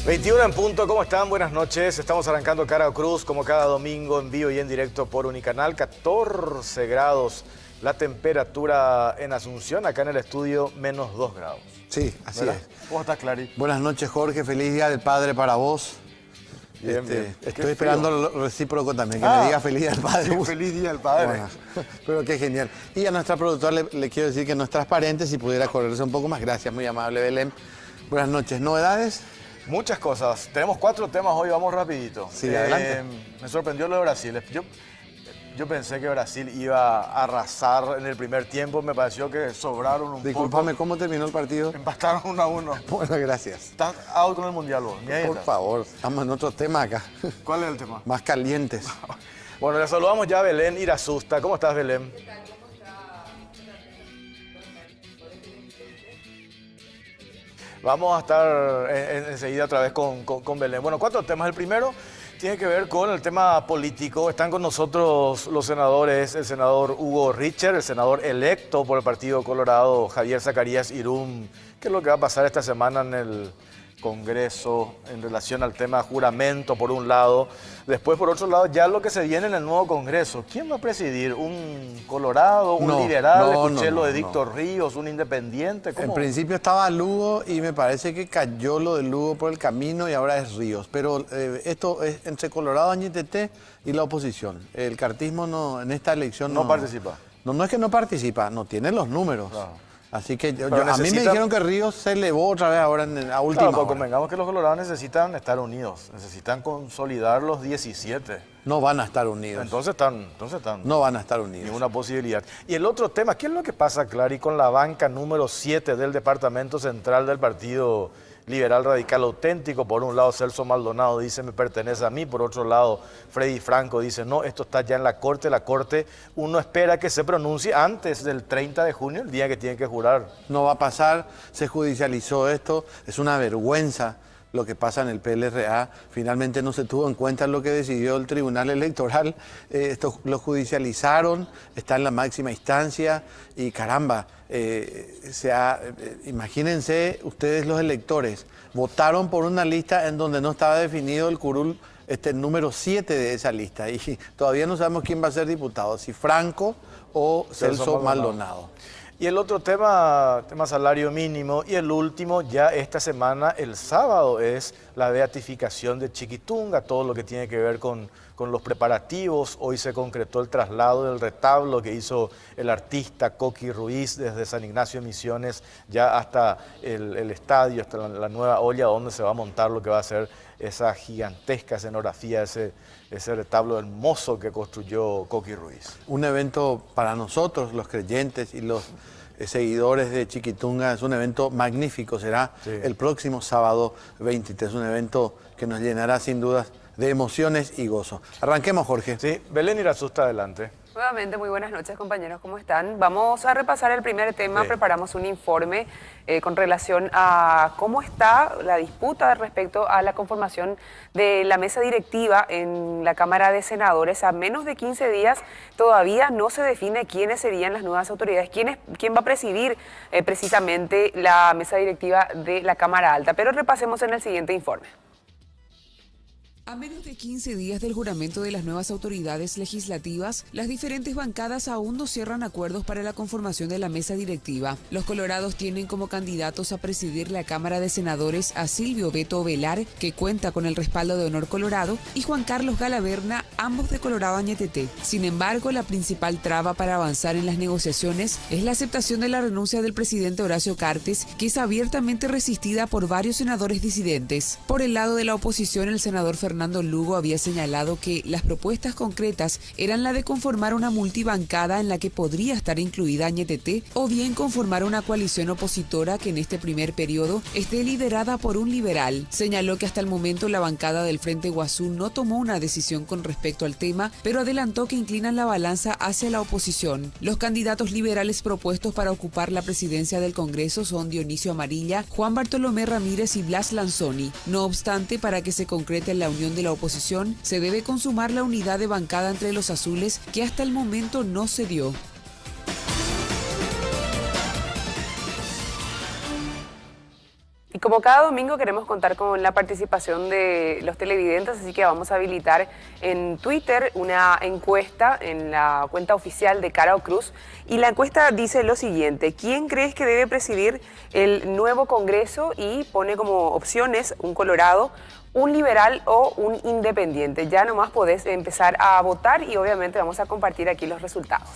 21 en punto, ¿cómo están? Buenas noches. Estamos arrancando Cara o Cruz como cada domingo en vivo y en directo por Unicanal. 14 grados la temperatura en Asunción, acá en el estudio menos 2 grados. Sí, así ¿Verdad? es. ¿Cómo estás, Clary? Buenas noches, Jorge. Feliz Día del Padre para vos. Bien, bien. Estoy esperando lo recíproco también, que me diga Feliz Día del Padre. Sí, feliz Día del Padre. Bueno, pero qué genial. Y a nuestra productora le quiero decir que no es transparente, si pudiera correrse un poco más. Gracias, muy amable, Belén. Buenas noches. ¿Novedades? Muchas cosas. Tenemos 4 temas hoy, vamos rapidito. Sí, adelante. Me sorprendió lo de Brasil. Yo pensé que Brasil iba a arrasar en el primer tiempo. Me pareció que sobraron un Disculpame, poco. ¿cómo terminó el partido? Empataron 1-1. Bueno, gracias. Estás out con el Mundial, vos. Ni ahí Por estás. favor, estamos en otro tema acá. ¿Cuál es el tema? Más calientes. Bueno, le saludamos ya a Belén Irasusta. ¿Cómo estás, Belén? Vamos a estar enseguida otra vez con Belén. Bueno, 4 temas. El primero tiene que ver con el tema político. Están con nosotros los senadores, el senador Hugo Richter, el senador electo por el Partido Colorado, Javier Zacarías Irún. ¿Qué es lo que va a pasar esta semana en el Congreso en relación al tema juramento, por un lado? Después, por otro lado, ya lo que se viene en el nuevo Congreso. ¿Quién va a presidir? ¿Un colorado, un liberal? Escuché lo de Víctor Ríos, un independiente. ¿Cómo? En principio estaba Lugo y me parece que cayó lo de Lugo por el camino y ahora es Ríos. Pero esto es entre Colorado, Añetete y la oposición. El cartismo no, en esta elección no participa. No es que no participa, no tiene los números. Claro. Así que Pero a mí me dijeron que Ríos se elevó otra vez ahora a última Claro, hora. convengamos que los colorados necesitan estar unidos, necesitan consolidar los 17. No van a estar unidos. Entonces están No van a estar unidos. ninguna posibilidad. Y el otro tema, ¿qué es lo que pasa, Clary, con la banca número 7 del Departamento Central del Partido Liberal Radical Auténtico? Por un lado, Celso Maldonado dice, me pertenece a mí. Por otro lado, Freddy Franco dice, no, esto está ya en la Corte. La Corte, uno espera que se pronuncie antes del 30 de junio, el día que tienen que jurar. No va a pasar, se judicializó esto, es una vergüenza lo que pasa en el PLRA. Finalmente no se tuvo en cuenta lo que decidió el Tribunal Electoral. Esto lo judicializaron, está en la máxima instancia y caramba, imagínense ustedes los electores, votaron por una lista en donde no estaba definido el curul número 7 de esa lista y todavía no sabemos quién va a ser diputado, si Franco o Celso Maldonado. Y el otro tema salario mínimo. Y el último, ya esta semana, el sábado, es la beatificación de Chiquitunga, todo lo que tiene que ver con los preparativos. Hoy se concretó el traslado del retablo que hizo el artista Coqui Ruiz desde San Ignacio de Misiones, ya hasta el estadio, hasta la nueva olla donde se va a montar lo que va a ser esa gigantesca escenografía, ese retablo hermoso que construyó Coqui Ruiz. Un evento para nosotros, los creyentes y los seguidores de Chiquitunga, es un evento magnífico, será el próximo sábado 23, un evento que nos llenará sin dudas de emociones y gozo. Arranquemos, Jorge. Sí, Belén Irasusta, adelante. Nuevamente, muy buenas noches, compañeros, ¿cómo están? Vamos a repasar el primer tema. Preparamos un informe con relación a cómo está la disputa respecto a la conformación de la mesa directiva en la Cámara de Senadores. A menos de 15 días todavía no se define quiénes serían las nuevas autoridades, quién va a presidir precisamente la mesa directiva de la Cámara Alta. Pero repasemos en el siguiente informe. A menos de 15 días del juramento de las nuevas autoridades legislativas, las diferentes bancadas aún no cierran acuerdos para la conformación de la mesa directiva. Los colorados tienen como candidatos a presidir la Cámara de Senadores a Silvio Beto Velar, que cuenta con el respaldo de Honor Colorado, y Juan Carlos Galaverna, ambos de Colorado Añetete. Sin embargo, la principal traba para avanzar en las negociaciones es la aceptación de la renuncia del presidente Horacio Cartes, que es abiertamente resistida por varios senadores disidentes. Por el lado de la oposición, el senador Fernando Lugo había señalado que las propuestas concretas eran la de conformar una multibancada en la que podría estar incluida Añetete o bien conformar una coalición opositora que en este primer periodo esté liderada por un liberal. Señaló que hasta el momento la bancada del Frente Guazú no tomó una decisión con respecto al tema, pero adelantó que inclinan la balanza hacia la oposición. Los candidatos liberales propuestos para ocupar la presidencia del Congreso son Dionisio Amarilla, Juan Bartolomé Ramírez y Blas Lanzoni. No obstante, para que se concrete la unión de la oposición, se debe consumar la unidad de bancada entre los azules, que hasta el momento no se dio. Y como cada domingo queremos contar con la participación de los televidentes, así que vamos a habilitar en Twitter una encuesta en la cuenta oficial de Cara o Cruz. Y la encuesta dice lo siguiente: ¿quién crees que debe presidir el nuevo Congreso? Y pone como opciones un colorado, un liberal o un independiente. Ya nomás podés empezar a votar y obviamente vamos a compartir aquí los resultados.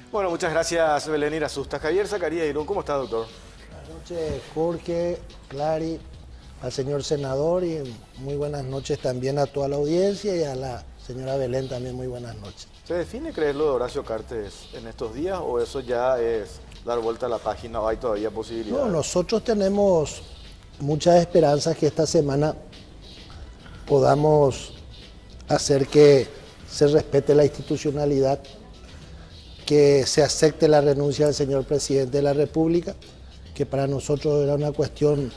Bueno, muchas gracias, Belén Irasusta. Javier Zacarías Irún, ¿cómo está, doctor? Buenas noches, Jorge, Clary, al señor senador, y muy buenas noches también a toda la audiencia, y a la señora Belén también muy buenas noches. ¿Se define creer lo de Horacio Cartes en estos días o eso ya es dar vuelta a la página o hay todavía posibilidades? No, nosotros tenemos muchas esperanzas que esta semana podamos hacer que se respete la institucionalidad, que se acepte la renuncia del señor presidente de la República, que para nosotros era una cuestión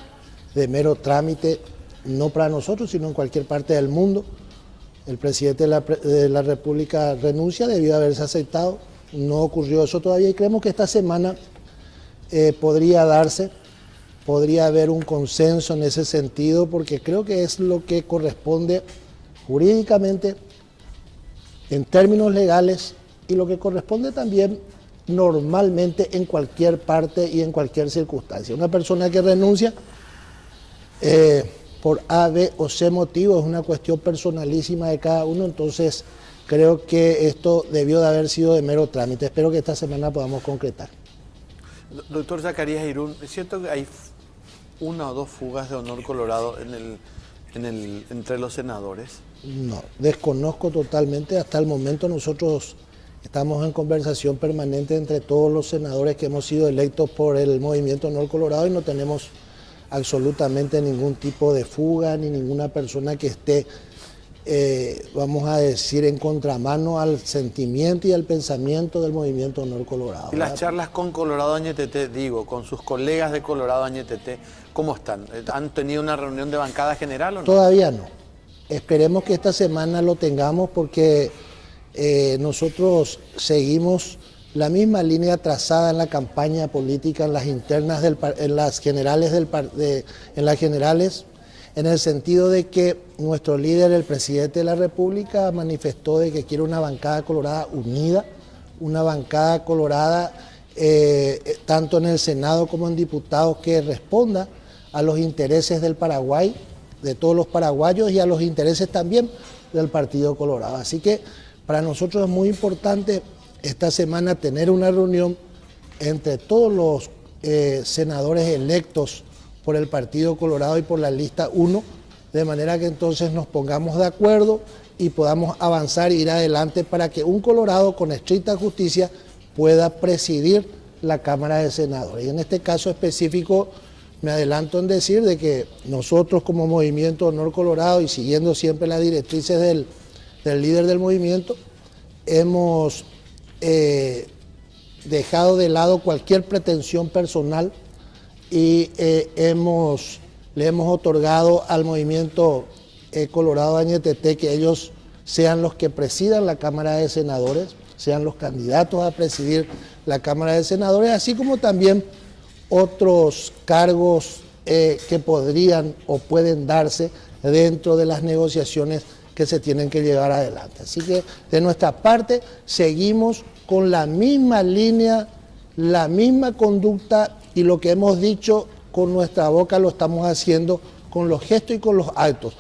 de mero trámite, no para nosotros, sino en cualquier parte del mundo. El presidente de la República renuncia, debió haberse aceptado, no ocurrió eso todavía, y creemos que esta semana podría haber un consenso en ese sentido, porque creo que es lo que corresponde jurídicamente, en términos legales, y lo que corresponde también normalmente en cualquier parte y en cualquier circunstancia. Una persona que renuncia por A, B o C motivo es una cuestión personalísima de cada uno, entonces creo que esto debió de haber sido de mero trámite. Espero que esta semana podamos concretar. Doctor Zacarías Irún, ¿es cierto que hay una o dos fugas de honor colorado entre los senadores? No, desconozco totalmente. Hasta el momento nosotros estamos en conversación permanente entre todos los senadores que hemos sido electos por el Movimiento Honor Colorado y no tenemos absolutamente ningún tipo de fuga ni ninguna persona que esté, vamos a decir, en contramano al sentimiento y al pensamiento del Movimiento Honor Colorado. Y las charlas con Colorado Añetete, digo, con sus colegas de Colorado Añetete, ¿cómo están? ¿Han tenido una reunión de bancada general o no? Todavía no. Esperemos que esta semana lo tengamos porque nosotros seguimos la misma línea trazada en la campaña política, en las internas, en las generales, en el sentido de que nuestro líder, el presidente de la República, manifestó de que quiere una bancada colorada unida, una bancada colorada tanto en el Senado como en diputados que responda a los intereses del Paraguay, de todos los paraguayos, y a los intereses también del Partido Colorado. Así que para nosotros es muy importante esta semana tener una reunión entre todos los senadores electos por el Partido Colorado y por la lista 1, de manera que entonces nos pongamos de acuerdo y podamos avanzar e ir adelante para que un Colorado con estricta justicia pueda presidir la Cámara de Senadores. Y en este caso específico me adelanto en decir de que nosotros como Movimiento Honor Colorado y siguiendo siempre las directrices del líder del movimiento, hemos dejado de lado cualquier pretensión personal y le hemos otorgado al Movimiento Colorado Añetete que ellos sean los que presidan la Cámara de Senadores, sean los candidatos a presidir la Cámara de Senadores, así como también otros cargos que podrían o pueden darse dentro de las negociaciones que se tienen que llevar adelante. Así que de nuestra parte seguimos con la misma línea, la misma conducta, y lo que hemos dicho con nuestra boca lo estamos haciendo con los gestos y con los actos.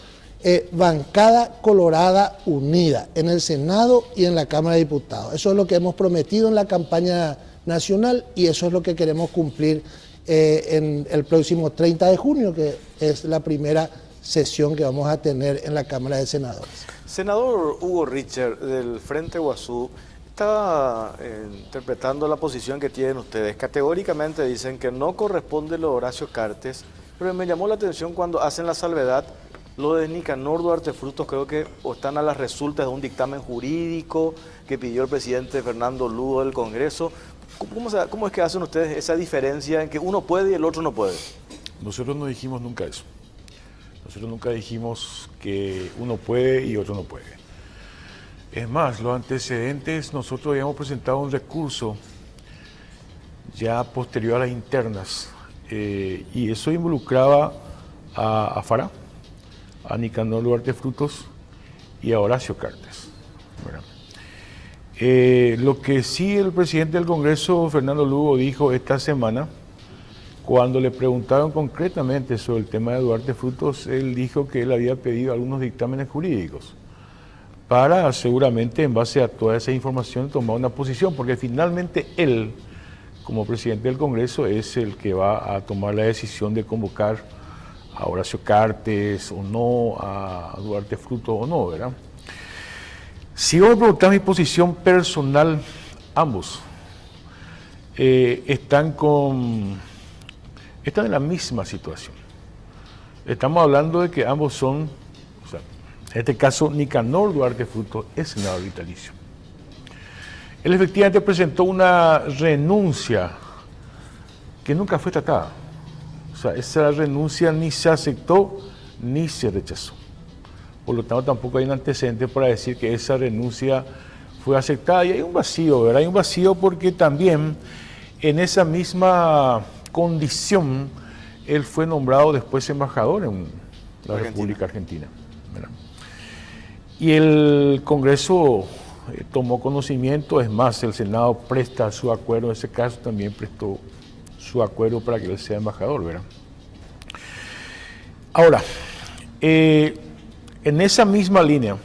Bancada colorada unida en el Senado y en la Cámara de Diputados. Eso es lo que hemos prometido en la campaña nacional y eso es lo que queremos cumplir en el próximo 30 de junio, que es la primera sesión que vamos a tener en la Cámara de Senadores. Senador Hugo Richard, del Frente Guazú, está interpretando la posición que tienen ustedes. Categóricamente dicen que no corresponde lo de Horacio Cartes, pero me llamó la atención cuando hacen la salvedad lo de Nicanor Duarte Frutos, creo que o están a las resultas de un dictamen jurídico que pidió el presidente Fernando Lugo del Congreso. ¿Cómo es que hacen ustedes esa diferencia en que uno puede y el otro no puede? Nosotros no dijimos nunca eso. Nosotros nunca dijimos que uno puede y otro no puede. Es más, los antecedentes, nosotros habíamos presentado un recurso ya posterior a las internas y eso involucraba a Farah, a Nicanor Duarte Frutos y a Horacio Cartes, ¿verdad? Lo que sí el presidente del Congreso, Fernando Lugo, dijo esta semana, cuando le preguntaron concretamente sobre el tema de Duarte Frutos, él dijo que él había pedido algunos dictámenes jurídicos para seguramente en base a toda esa información tomar una posición, porque finalmente él, como presidente del Congreso, es el que va a tomar la decisión de convocar a Horacio Cartes o no, a Duarte Frutos o no, ¿verdad? Si vos me preguntás mi posición personal, ambos están en la misma situación. Estamos hablando de que ambos son, o sea, en este caso Nicanor Duarte Frutos es senador vitalicio. Él efectivamente presentó una renuncia que nunca fue tratada. O sea, esa renuncia ni se aceptó ni se rechazó. Por lo tanto, tampoco hay un antecedente para decir que esa renuncia fue aceptada. Y hay un vacío, ¿verdad? Hay un vacío porque también en esa misma condición él fue nombrado después embajador en la República Argentina, ¿verdad? Y el Congreso tomó conocimiento, es más, el Senado presta su acuerdo, en ese caso también prestó su acuerdo para que él sea embajador, ¿verdad? Ahora, en esa misma línea,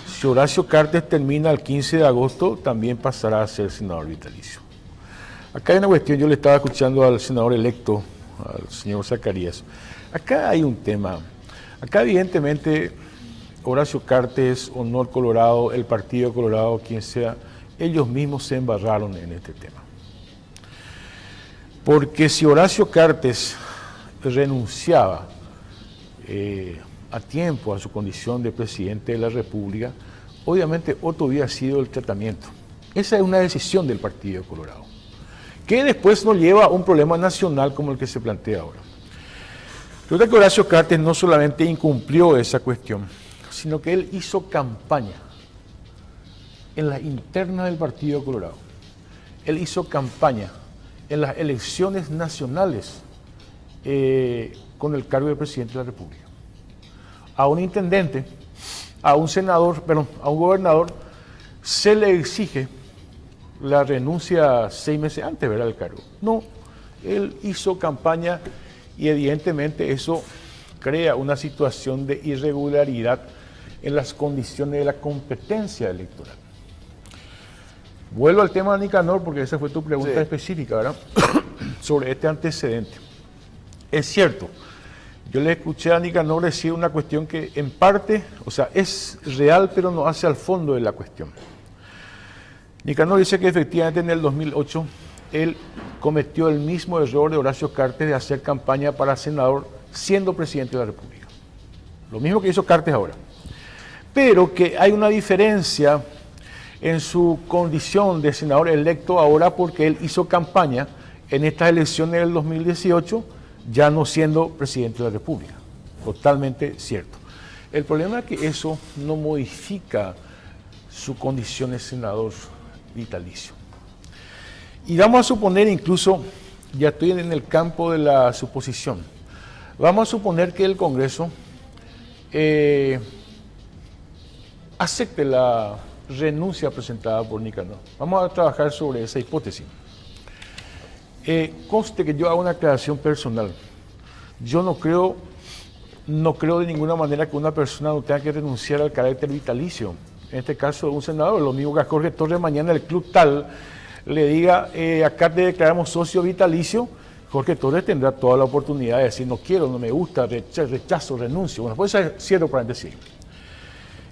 si Horacio Cartes termina el 15 de agosto, también pasará a ser senador vitalicio. Acá hay una cuestión, yo le estaba escuchando al senador electo, al señor Zacarías. Acá hay un tema. Acá evidentemente Horacio Cartes, Honor Colorado, el Partido Colorado, quien sea, ellos mismos se embarraron en este tema. Porque si Horacio Cartes renunciaba a tiempo a su condición de presidente de la República, obviamente otro hubiera sido el tratamiento. Esa es una decisión del Partido Colorado, que después nos lleva a un problema nacional como el que se plantea ahora. Resulta que Horacio Cartes no solamente incumplió esa cuestión, sino que él hizo campaña en la interna del Partido Colorado. Él hizo campaña en las elecciones nacionales con el cargo de presidente de la República. A un intendente, a un senador, perdón, a un gobernador, se le exige la renuncia 6 meses antes, ¿verdad?, del cargo. No, él hizo campaña y evidentemente eso crea una situación de irregularidad en las condiciones de la competencia electoral. Vuelvo al tema de Nicanor, porque esa fue tu pregunta específica, ¿verdad?, sobre este antecedente. Es cierto, yo le escuché a Nicanor decir una cuestión que en parte, o sea, es real, pero no hace al fondo de la cuestión. Nicanor dice que efectivamente en el 2008 él cometió el mismo error de Horacio Cartes de hacer campaña para senador siendo presidente de la República. Lo mismo que hizo Cartes ahora. Pero que hay una diferencia en su condición de senador electo ahora porque él hizo campaña en estas elecciones del 2018 ya no siendo presidente de la República. Totalmente cierto. El problema es que eso no modifica su condición de senador vitalicio. Y vamos a suponer incluso, ya estoy en el campo de la suposición, vamos a suponer que el Congreso acepte la renuncia presentada por Nicanor. Vamos a trabajar sobre esa hipótesis. Conste que yo hago una aclaración personal. Yo no creo de ninguna manera que una persona no tenga que renunciar al carácter vitalicio. En este caso, un senador, lo mismo que a Jorge Torres mañana el club tal le diga, acá te declaramos socio vitalicio, Jorge Torres tendrá toda la oportunidad de decir, no quiero, no me gusta, rechazo, renuncio. Bueno, pues cierro paréntesis.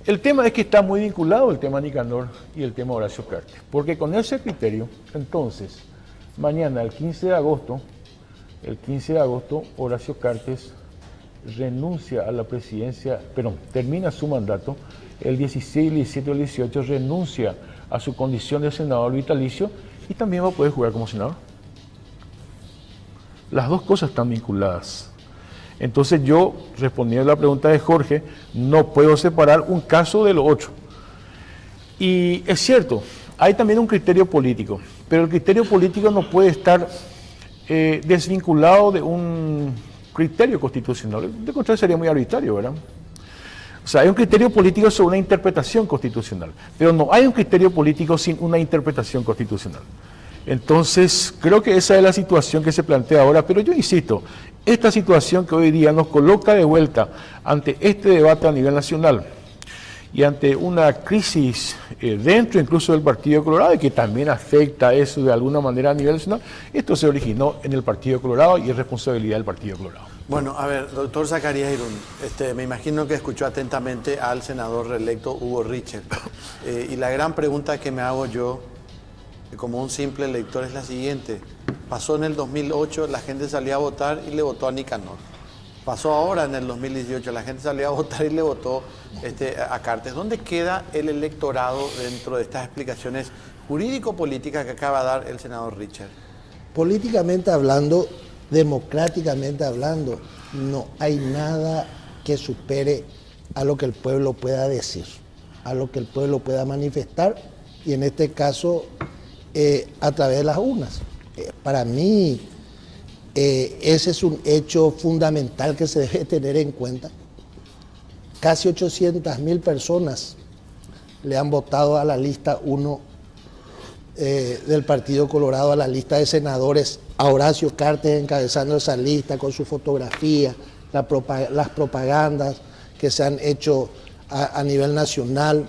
El tema es que está muy vinculado el tema Nicanor y el tema Horacio Cartes, porque con ese criterio, entonces, mañana, el 15 de agosto, Horacio Cartes renuncia a la presidencia, termina su mandato, el 16, el 17 o el 18 renuncia a su condición de senador vitalicio y también va a poder jugar como senador. Las dos cosas están vinculadas. Entonces yo, respondiendo a la pregunta de Jorge, no puedo separar un caso de lo otro. Y es cierto, hay también un criterio político, pero el criterio político no puede estar desvinculado de un criterio constitucional. De contrario sería muy arbitrario, ¿verdad? O sea, hay un criterio político sobre una interpretación constitucional, pero no hay un criterio político sin una interpretación constitucional. Entonces, creo que esa es la situación que se plantea ahora, pero yo insisto, esta situación que hoy día nos coloca de vuelta ante este debate a nivel nacional y ante una crisis dentro incluso del Partido Colorado y que también afecta eso de alguna manera a nivel nacional, esto se originó en el Partido Colorado y es responsabilidad del Partido Colorado. Bueno, a ver, doctor Zacarías Irún, me imagino que escuchó atentamente al senador reelecto Hugo Richter. Y la gran pregunta que me hago yo, como un simple lector, es la siguiente. Pasó en el 2008, la gente salía a votar y le votó a Nicanor. Pasó ahora en el 2018, la gente salió a votar y le votó a Cartes. ¿Dónde queda el electorado dentro de estas explicaciones jurídico-políticas que acaba de dar el senador Richter? Políticamente hablando, democráticamente hablando, no hay nada que supere a lo que el pueblo pueda decir, a lo que el pueblo pueda manifestar, y en este caso a través de las urnas. Para mí ese es un hecho fundamental que se debe tener en cuenta. Casi 800.000 personas le han votado a la lista 1 del Partido Colorado, a la lista de senadores, a Horacio Cartes encabezando esa lista con su fotografía, las propagandas que se han hecho a nivel nacional,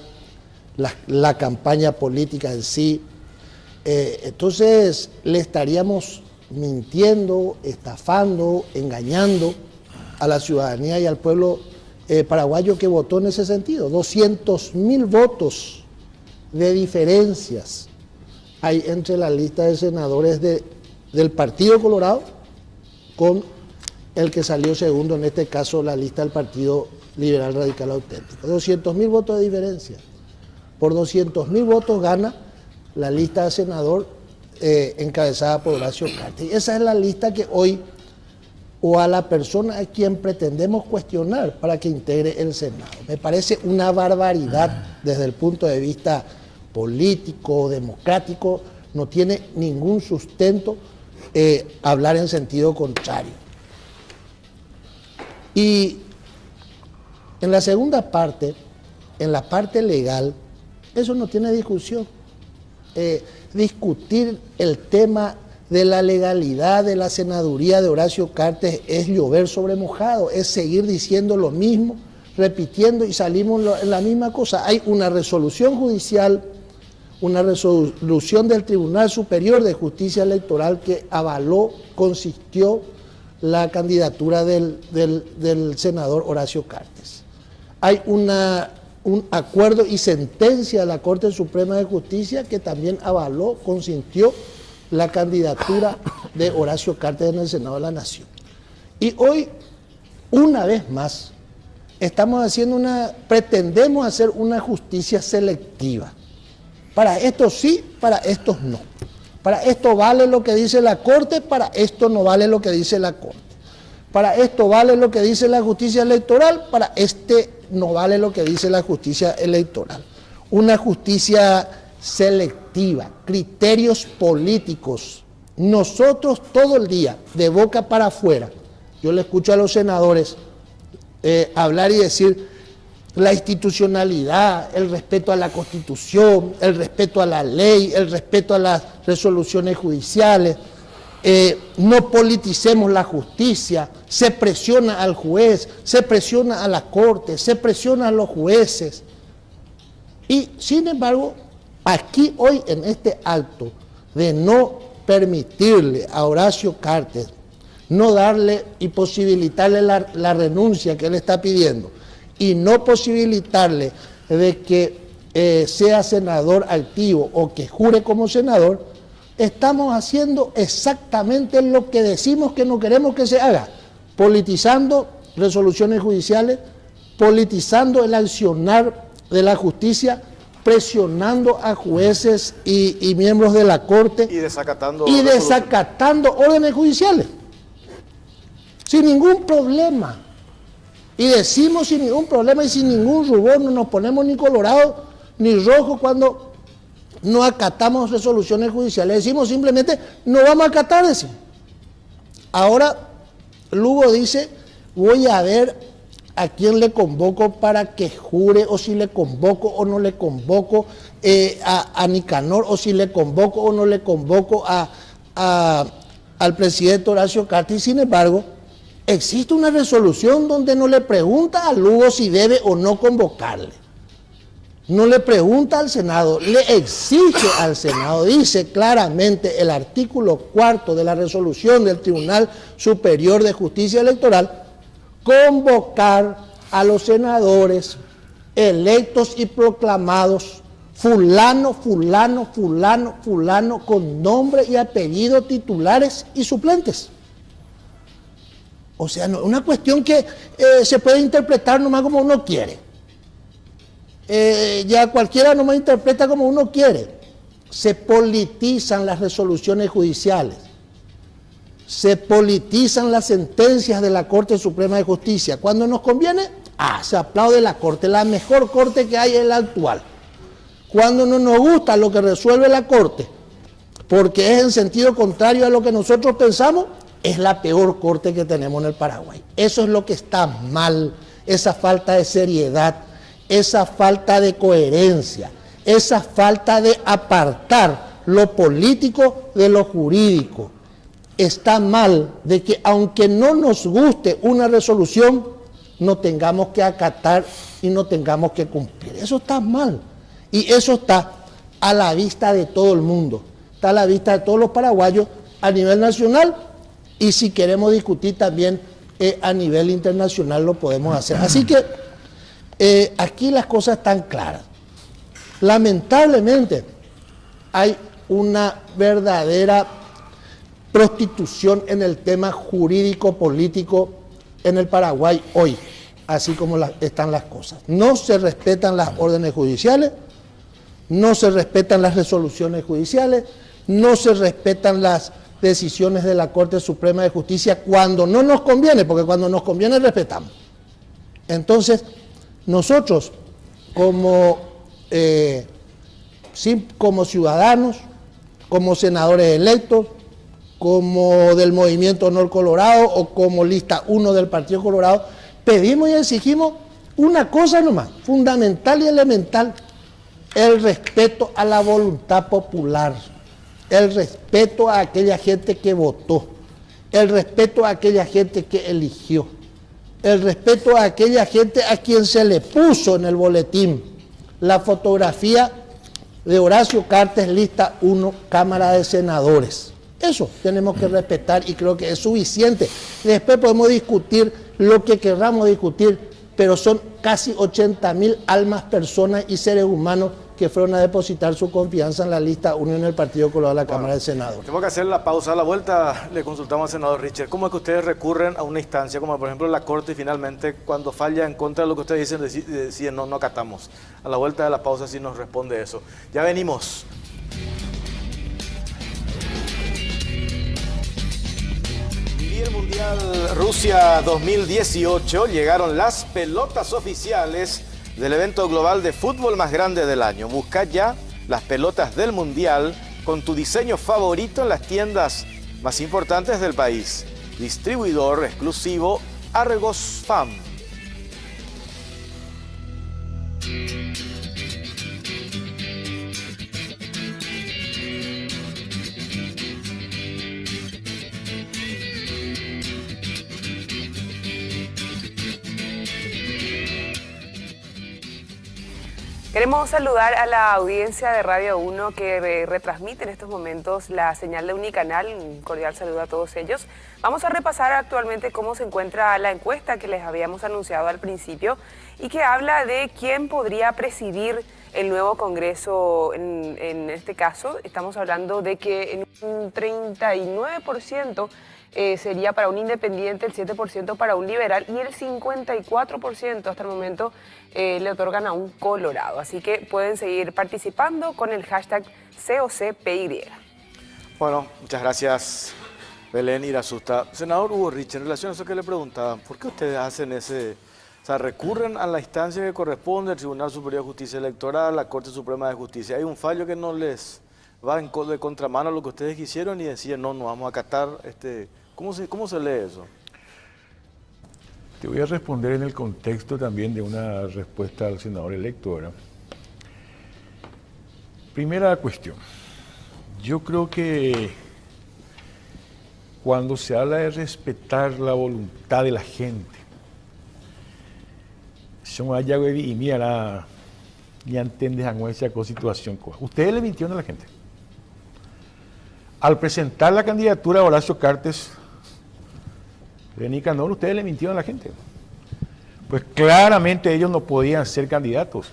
la campaña política en sí. Entonces le estaríamos mintiendo, estafando, engañando a la ciudadanía y al pueblo paraguayo que votó en ese sentido. 200.000 votos de diferencias hay entre la lista de senadores del Partido Colorado con el que salió segundo, en este caso la lista del Partido Liberal Radical Auténtico. 200.000 votos de diferencia. Por 200.000 votos gana la lista de senador encabezada por Horacio Cartes. Y esa es la lista que hoy, o a la persona a quien pretendemos cuestionar para que integre el Senado. Me parece una barbaridad desde el punto de vista político, democrático, no tiene ningún sustento hablar en sentido contrario. Y en la segunda parte, en la parte legal, eso no tiene discusión. Discutir el tema de la legalidad de la senaduría de Horacio Cartes es llover sobre mojado, es seguir diciendo lo mismo, repitiendo y salimos en la misma cosa. Hay una resolución judicial, una resolución del Tribunal Superior de Justicia Electoral que avaló, consistió la candidatura del senador Horacio Cartes. Hay un acuerdo y sentencia de la Corte Suprema de Justicia que también avaló, consintió la candidatura de Horacio Cartes en el Senado de la Nación. Y hoy, una vez más, pretendemos hacer una justicia selectiva. Para esto sí, para estos no. Para esto vale lo que dice la Corte, para esto no vale lo que dice la Corte. Para esto vale lo que dice la justicia electoral, para no vale lo que dice la justicia electoral. Una justicia selectiva, criterios políticos. Nosotros todo el día, de boca para afuera, yo le escucho a los senadores hablar y decir la institucionalidad, el respeto a la Constitución, el respeto a la ley, el respeto a las resoluciones judiciales, no politicemos la justicia, se presiona al juez, se presiona a la Corte, se presiona a los jueces. Y sin embargo, aquí hoy en este acto de no permitirle a Horacio Cartes, no darle y posibilitarle la renuncia que él está pidiendo y no posibilitarle de que sea senador activo o que jure como senador, estamos haciendo exactamente lo que decimos que no queremos que se haga, politizando resoluciones judiciales, politizando el accionar de la justicia, presionando a jueces y miembros de la Corte y desacatando órdenes judiciales, sin ningún problema. Y decimos sin ningún problema y sin ningún rubor, no nos ponemos ni colorado ni rojo cuando no acatamos resoluciones judiciales. Decimos simplemente, no vamos a acatar, decimos. Ahora Lugo dice, voy a ver a quién le convoco para que jure, o si le convoco o no le convoco a Nicanor, o si le convoco o no le convoco al presidente Horacio Cartes. Sin embargo, existe una resolución donde no le pregunta a Lugo si debe o no convocarle. No le pregunta al Senado, le exige al Senado. Dice claramente el artículo 4 de la resolución del Tribunal Superior de Justicia Electoral, convocar a los senadores electos y proclamados fulano, fulano, fulano, fulano, con nombre y apellido, titulares y suplentes. O sea, no, una cuestión que se puede interpretar nomás como uno quiere. Ya cualquiera nomás interpreta como uno quiere. Se politizan las resoluciones judiciales. Se politizan las sentencias de la Corte Suprema de Justicia. Cuando nos conviene, se aplaude la Corte. La mejor Corte que hay es la actual. Cuando no nos gusta lo que resuelve la Corte, porque es en sentido contrario a lo que nosotros pensamos, es la peor Corte que tenemos en el Paraguay. Eso es lo que está mal, esa falta de seriedad, esa falta de coherencia, esa falta de apartar lo político de lo jurídico. Está mal de que aunque no nos guste una resolución, no tengamos que acatar y no tengamos que cumplir. Eso está mal. Y eso está a la vista de todo el mundo. Está a la vista de todos los paraguayos a nivel nacional, y si queremos discutir también a nivel internacional lo podemos hacer. Así que aquí las cosas están claras. Lamentablemente hay una verdadera prostitución en el tema jurídico-político en el Paraguay hoy, así como están las cosas. No se respetan las órdenes judiciales, no se respetan las resoluciones judiciales, no se respetan las decisiones de la Corte Suprema de Justicia cuando no nos conviene, porque cuando nos conviene respetamos. Entonces, nosotros como ciudadanos, como senadores electos, como del Movimiento Honor Colorado o como lista 1 del Partido Colorado, pedimos y exigimos una cosa nomás, fundamental y elemental: el respeto a la voluntad popular, el respeto a aquella gente que votó, el respeto a aquella gente que eligió, el respeto a aquella gente a quien se le puso en el boletín la fotografía de Horacio Cartes, lista 1, Cámara de Senadores. Eso tenemos que respetar y creo que es suficiente. Después podemos discutir lo que querramos discutir, pero son casi 80.000 almas, personas y seres humanos que fueron a depositar su confianza en la lista 1 en el Partido Colorado de la Cámara de Senadores. Tengo que hacer la pausa. A la vuelta le consultamos al senador Richard. ¿Cómo es que ustedes recurren a una instancia como por ejemplo la Corte y finalmente cuando falla en contra de lo que ustedes dicen, deciden no acatamos? A la vuelta de la pausa sí nos responde eso. Ya venimos. Y el Mundial Rusia 2018 llegaron las pelotas oficiales del evento global de fútbol más grande del año. Busca ya las pelotas del Mundial con tu diseño favorito en las tiendas más importantes del país. Distribuidor exclusivo Argos Fam. Queremos saludar a la audiencia de Radio 1 que retransmite en estos momentos la señal de Unicanal. Un cordial saludo a todos ellos. Vamos a repasar actualmente cómo se encuentra la encuesta que les habíamos anunciado al principio y que habla de quién podría presidir el nuevo Congreso. En este caso, estamos hablando de que en un 39% sería para un independiente, el 7% para un liberal y el 54% hasta el momento le otorgan a un colorado. Así que pueden seguir participando con el hashtag COCPY. Bueno, muchas gracias, Belén Irasusta. Senador Hugo Rich, en relación a eso que le preguntaban, ¿por qué ustedes hacen recurren a la instancia que corresponde al Tribunal Superior de Justicia Electoral, la Corte Suprema de Justicia? Hay un fallo que no les va de contramano a lo que ustedes quisieron y deciden no vamos a acatar cómo se lee eso? Te voy a responder en el contexto también de una respuesta al senador electo, ¿verdad? Primera cuestión. Yo creo que cuando se habla de respetar la voluntad de la gente, son allá y mira, ya entiendes a esa situación. Ustedes le mintieron a la gente. Al presentar la candidatura de Horacio Cartes de Nicanor, ustedes le mintieron a la gente. Pues claramente ellos no podían ser candidatos.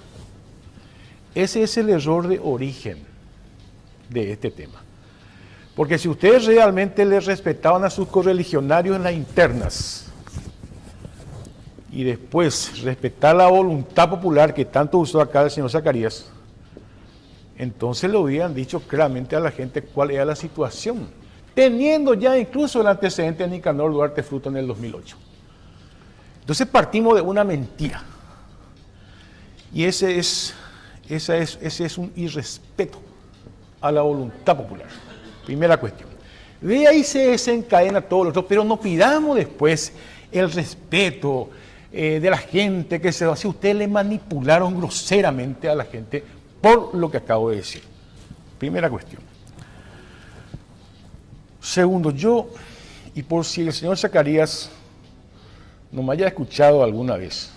Ese es el error de origen de este tema. Porque si ustedes realmente les respetaban a sus correligionarios en las internas y después respetar la voluntad popular que tanto usó acá el señor Zacarías, entonces le hubieran dicho claramente a la gente cuál era la situación, teniendo ya incluso el antecedente de Nicanor Duarte Fruto en el 2008. Entonces partimos de una mentira. Y ese es un irrespeto a la voluntad popular. Primera cuestión. De ahí se desencadena todo lo otro, pero no pidamos después el respeto de la gente que se va. Si ustedes le manipularon groseramente a la gente por lo que acabo de decir. Primera cuestión. Segundo, y por si el señor Zacarías no me haya escuchado alguna vez,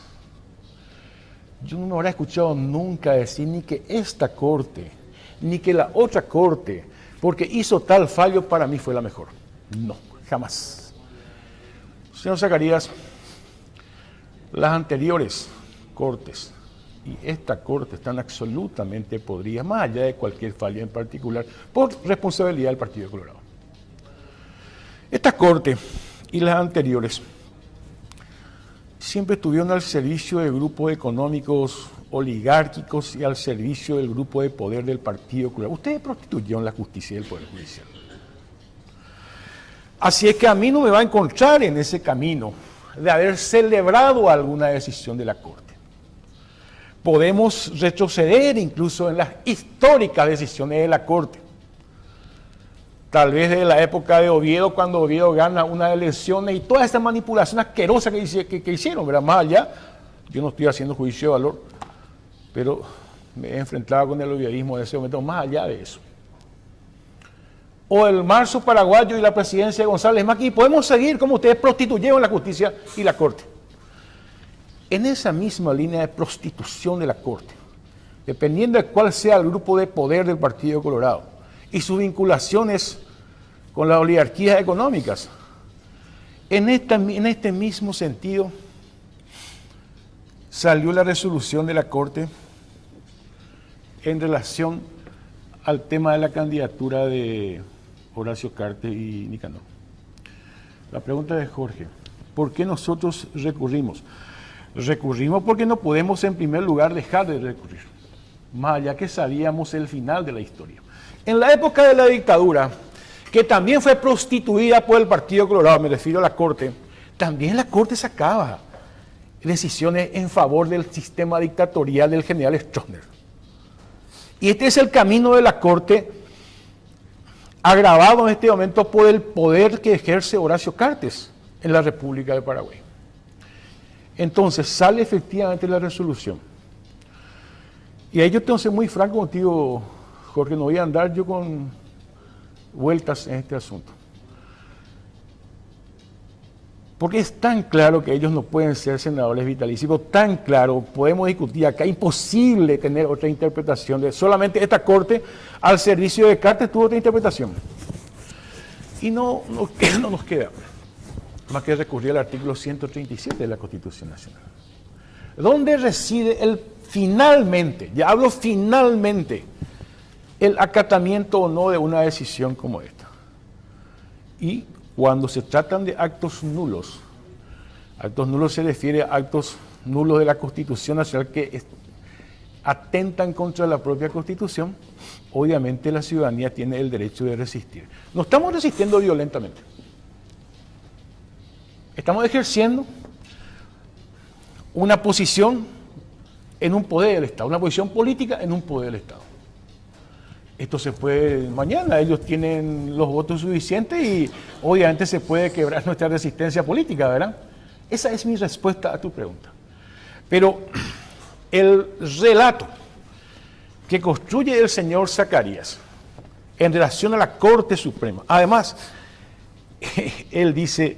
yo no me habrá escuchado nunca decir ni que esta corte, ni que la otra corte, porque hizo tal fallo, para mí fue la mejor. No, jamás. Señor Zacarías, las anteriores cortes y esta corte están absolutamente podridas, más allá de cualquier fallo en particular, por responsabilidad del Partido de Colorado. Esta corte y las anteriores siempre estuvieron al servicio de grupos económicos oligárquicos y al servicio del grupo de poder del Partido Colorado. Ustedes prostituyeron la justicia y el Poder Judicial. Así es que a mí no me va a encontrar en ese camino de haber celebrado alguna decisión de la Corte. Podemos retroceder incluso en las históricas decisiones de la Corte. Tal vez de la época de Oviedo, cuando Oviedo gana unas elecciones y toda esa manipulación asquerosa que hicieron, ¿verdad? Más allá, yo no estoy haciendo juicio de valor, pero me he enfrentado con el oviedismo de ese momento, más allá de eso. O el marzo paraguayo y la presidencia de González Macri, y podemos seguir como ustedes prostituyeron la justicia y la Corte. En esa misma línea de prostitución de la Corte, dependiendo de cuál sea el grupo de poder del Partido Colorado y sus vinculaciones con las oligarquías económicas, en este mismo sentido salió la resolución de la Corte en relación al tema de la candidatura de Horacio Cartes y Nicanor. La pregunta de Jorge, ¿por qué nosotros recurrimos? Recurrimos porque no podemos en primer lugar dejar de recurrir, más allá que sabíamos el final de la historia. En la época de la dictadura, que también fue prostituida por el Partido Colorado, me refiero a la Corte, también la Corte sacaba decisiones en favor del sistema dictatorial del general Stroessner. Y este es el camino de la Corte, agravado en este momento por el poder que ejerce Horacio Cartes en la República de Paraguay. Entonces sale efectivamente la resolución. Y ahí yo tengo que ser muy franco contigo, Jorge, no voy a andar yo con vueltas en este asunto. Porque es tan claro que ellos no pueden ser senadores vitalísimos, tan claro, podemos discutir acá, imposible tener otra interpretación de solamente esta Corte al servicio de Cartes tuvo otra interpretación. Y no nos queda más que recurrir al artículo 137 de la Constitución Nacional, donde reside finalmente, ya hablo finalmente, el acatamiento o no de una decisión como esta. Y cuando se tratan de actos nulos se refiere a actos nulos de la Constitución Nacional que atentan contra la propia Constitución, obviamente la ciudadanía tiene el derecho de resistir. No estamos resistiendo violentamente. Estamos ejerciendo una posición en un poder del Estado, una posición política en un poder del Estado. esto se puede mañana, ellos tienen los votos suficientes y obviamente se puede quebrar nuestra resistencia política, ¿verdad? Esa es mi respuesta a tu pregunta. Pero el relato que construye el señor Zacarías en relación a la Corte Suprema, además, él dice,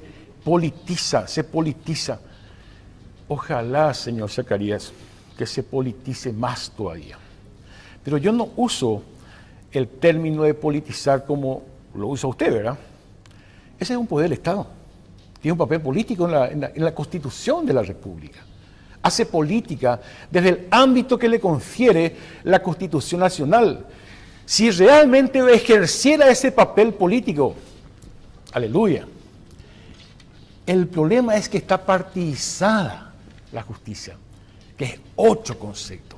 se politiza. Ojalá, señor Zacarías, que se politice más todavía. Pero yo no uso el término de politizar como lo usa usted, ¿verdad? Ese es un poder del Estado. Tiene un papel político en la Constitución de la República. Hace política desde el ámbito que le confiere la Constitución Nacional. Si realmente ejerciera ese papel político, aleluya. El problema es que está partidizada la justicia, que es otro concepto,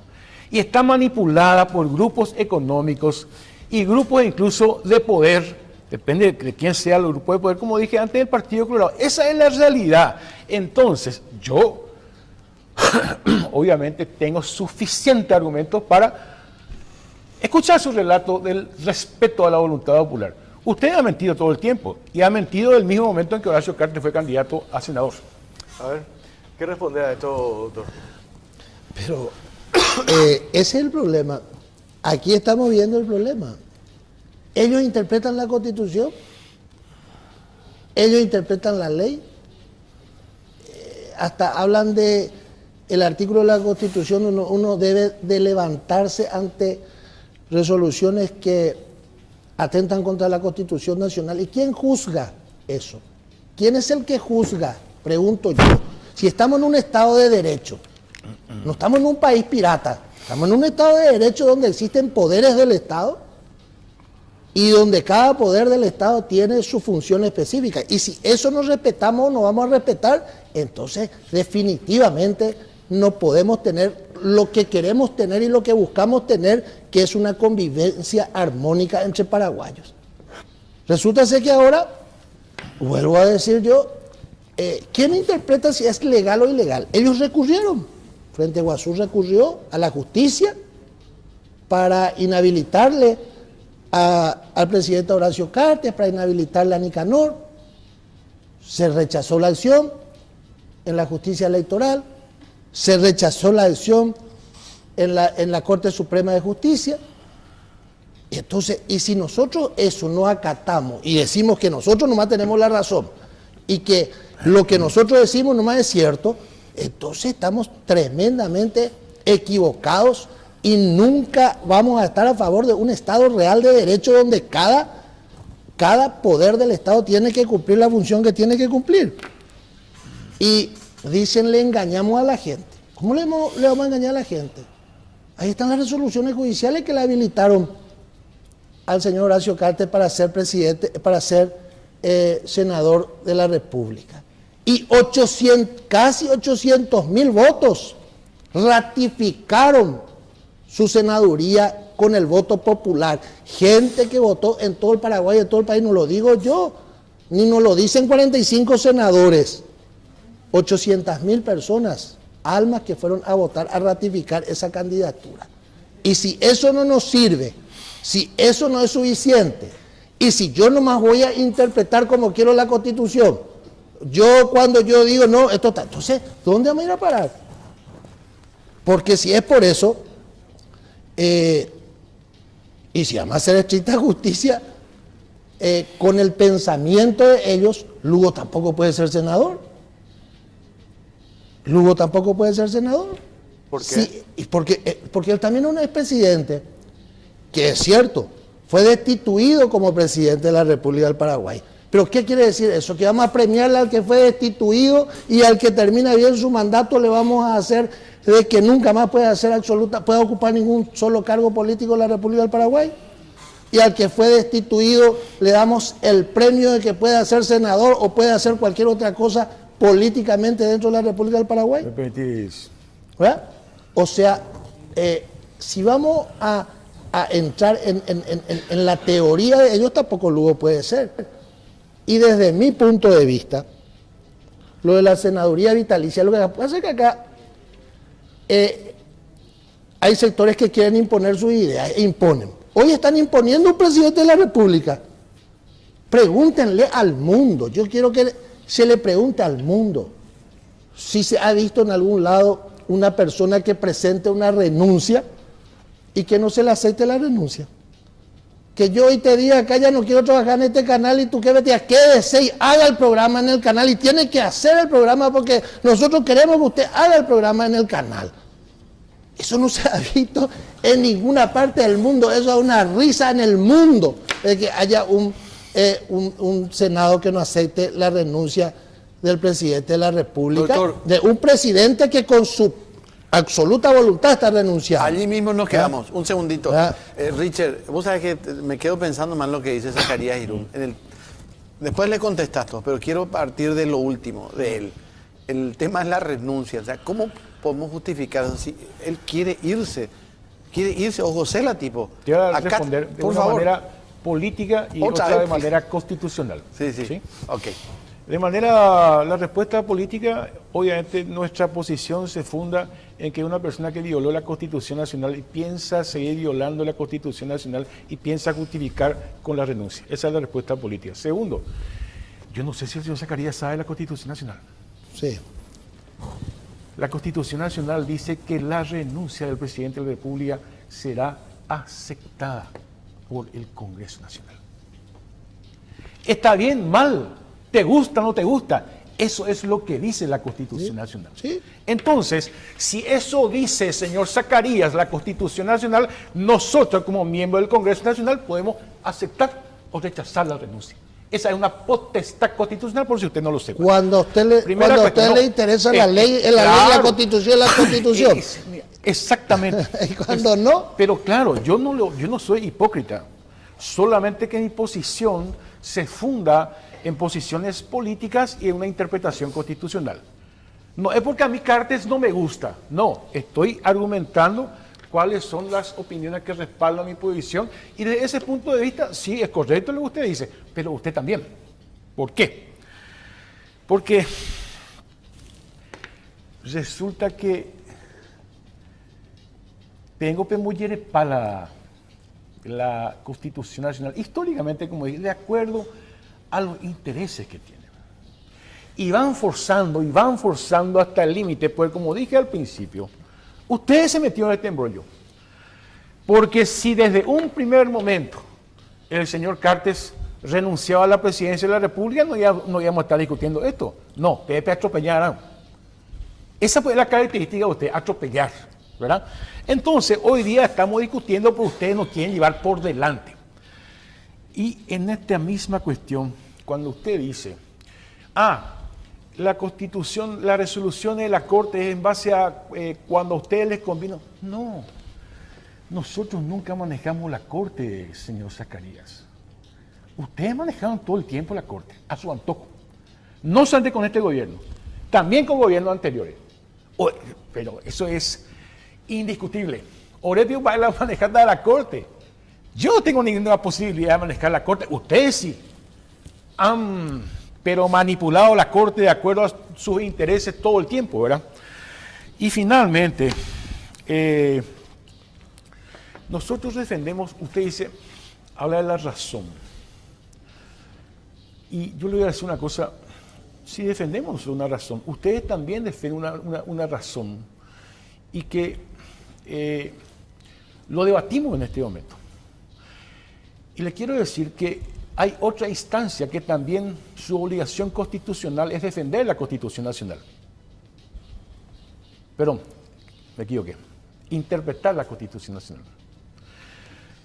y está manipulada por grupos económicos y grupos incluso de poder, depende de quién sea el grupo de poder, como dije antes, del Partido Colorado. Esa es la realidad. Entonces, yo obviamente tengo suficiente argumentos para escuchar su relato del respeto a la voluntad popular. Usted ha mentido todo el tiempo y ha mentido del mismo momento en que Horacio Cartes fue candidato a senador. A ver, ¿qué responde a esto, doctor? Pero ese es el problema. Aquí estamos viendo el problema. Ellos interpretan la Constitución, ellos interpretan la ley, hasta hablan de el artículo de la Constitución, uno debe de levantarse ante resoluciones que atentan contra la Constitución Nacional. ¿Y quién juzga eso? ¿Quién es el que juzga? Pregunto yo. Si estamos en un Estado de Derecho, no estamos en un país pirata, estamos en un Estado de Derecho donde existen poderes del Estado y donde cada poder del Estado tiene su función específica. Y si eso no respetamos o no vamos a respetar, entonces definitivamente no podemos tener lo que queremos tener y lo que buscamos tener, que es una convivencia armónica entre paraguayos. Resulta ser que ahora, vuelvo a decir yo, ¿quién interpreta si es legal o ilegal? Ellos recurrieron. Frente Guazú recurrió a la justicia para inhabilitarle al presidente Horacio Cartes, para inhabilitarle a Nicanor. Se rechazó la acción en la justicia electoral, se rechazó la acción en la Corte Suprema de Justicia. Entonces, y si nosotros eso no acatamos y decimos que nosotros nomás tenemos la razón y que lo que nosotros decimos nomás es cierto, entonces estamos tremendamente equivocados y nunca vamos a estar a favor de un Estado real de derecho donde cada poder del Estado tiene que cumplir la función que tiene que cumplir. Y dicen, le engañamos a la gente. ¿Cómo le vamos a engañar a la gente? Ahí están las resoluciones judiciales que le habilitaron al señor Horacio Cartes para ser presidente, para ser senador de la República. Y casi 800.000 votos ratificaron su senaduría con el voto popular. Gente que votó en todo el Paraguay, en todo el país, no lo digo yo, ni nos lo dicen 45 senadores. 800.000 personas, almas que fueron a votar, a ratificar esa candidatura. Y si eso no nos sirve, si eso no es suficiente, y si yo nomás voy a interpretar como quiero la Constitución, cuando yo digo, no, esto está, entonces, ¿dónde vamos a ir a parar? Porque si es por eso, y si vamos a hacer estricta justicia, con el pensamiento de ellos, Lugo tampoco puede ser senador. Lugo tampoco puede ser senador. ¿Por qué? Sí, porque él también es un expresidente, que es cierto, fue destituido como presidente de la República del Paraguay. ¿Pero qué quiere decir eso? Que vamos a premiarle al que fue destituido y al que termina bien su mandato le vamos a hacer de que nunca más pueda ocupar ningún solo cargo político en la República del Paraguay. Y al que fue destituido le damos el premio de que pueda ser senador o puede hacer cualquier otra cosa políticamente dentro de la República del Paraguay. ¿Me permitís? ¿Verdad? O sea, si vamos a entrar en la teoría de ellos, tampoco Lugo puede ser. Y desde mi punto de vista, lo de la senaduría vitalicia, lo que pasa es que acá hay sectores que quieren imponer sus ideas, imponen. Hoy están imponiendo un presidente de la República. Pregúntenle al mundo. Yo quiero que se le pregunte al mundo si se ha visto en algún lado una persona que presente una renuncia y que no se le acepte la renuncia. Que yo hoy te diga acá ya no quiero trabajar en este canal y tú que vete a quédese y haga el programa en el canal y tiene que hacer el programa porque nosotros queremos que usted haga el programa en el canal. Eso no se ha visto en ninguna parte del mundo. Eso es una risa en el mundo de que haya un Senado que no acepte la renuncia del presidente de la República, doctor, de un presidente que con su absoluta voluntad está renunciando. Allí mismo nos quedamos. Un segundito. Richard, vos sabés que me quedo pensando más en lo que dice Zacarías Irún. Después le contestaste, pero quiero partir de lo último, de él. El tema es la renuncia. O sea, ¿cómo podemos justificar eso? Si él quiere irse, o José tipo. Te voy a acá, responder de por una favor. manera política y otra de manera constitucional. Sí. Ok. De manera, la respuesta política, obviamente nuestra posición se funda en que una persona que violó la Constitución Nacional y piensa seguir violando la Constitución Nacional y piensa justificar con la renuncia. Esa es la respuesta política. Segundo, yo no sé si el señor Zacarías sabe la Constitución Nacional. Sí. La Constitución Nacional dice que la renuncia del presidente de la República será aceptada por el Congreso Nacional. Está bien, mal, te gusta, no te gusta. Eso es lo que dice la Constitución Nacional. Sí. Entonces, si eso dice, señor Zacarías, la Constitución Nacional, nosotros como miembros del Congreso Nacional podemos aceptar o rechazar la renuncia. Esa es una potestad constitucional, por si usted no lo sepa. Cuando a usted le interesa la ley, es la ley, la Constitución, la Constitución. Exactamente. Y cuando no. Pero claro, yo no soy hipócrita. Solamente que mi posición se funda en posiciones políticas y en una interpretación constitucional. No es porque a mí Cartes no me gusta. No, estoy argumentando cuáles son las opiniones que respaldan mi posición y desde ese punto de vista sí es correcto lo que usted dice, pero usted también. ¿Por qué? Porque resulta que tengo que muy para la Constitución Nacional, históricamente, como dije, de acuerdo a los intereses que tiene. Y van forzando hasta el límite, pues como dije al principio, usted se metió en este embrollo. Porque si desde un primer momento el señor Cartes renunciaba a la presidencia de la República, no íbamos a estar discutiendo esto. No, ustedes atropellaran. Esa fue la característica de usted, atropellar, ¿verdad? Entonces, hoy día estamos discutiendo, pero ustedes nos quieren llevar por delante. Y en esta misma cuestión, cuando usted dice, la Constitución, la resolución de la Corte es en base a cuando a ustedes les convino. No, nosotros nunca manejamos la Corte, señor Zacarías. Ustedes manejaron todo el tiempo la Corte, a su antojo. No solamente con este gobierno, también con gobiernos anteriores. Pero eso es indiscutible. Orepio va a manejar de la Corte. Yo no tengo ninguna posibilidad de manejar la Corte. Ustedes sí han, pero manipulado la Corte de acuerdo a sus intereses todo el tiempo, ¿verdad? Y finalmente, nosotros defendemos, usted dice, habla de la razón. Y yo le voy a decir una cosa, si defendemos una razón, ustedes también defienden una razón y que lo debatimos en este momento. Y le quiero decir que hay otra instancia que también su obligación constitucional es defender la Constitución Nacional. Perdón, me equivoqué. Interpretar la Constitución Nacional.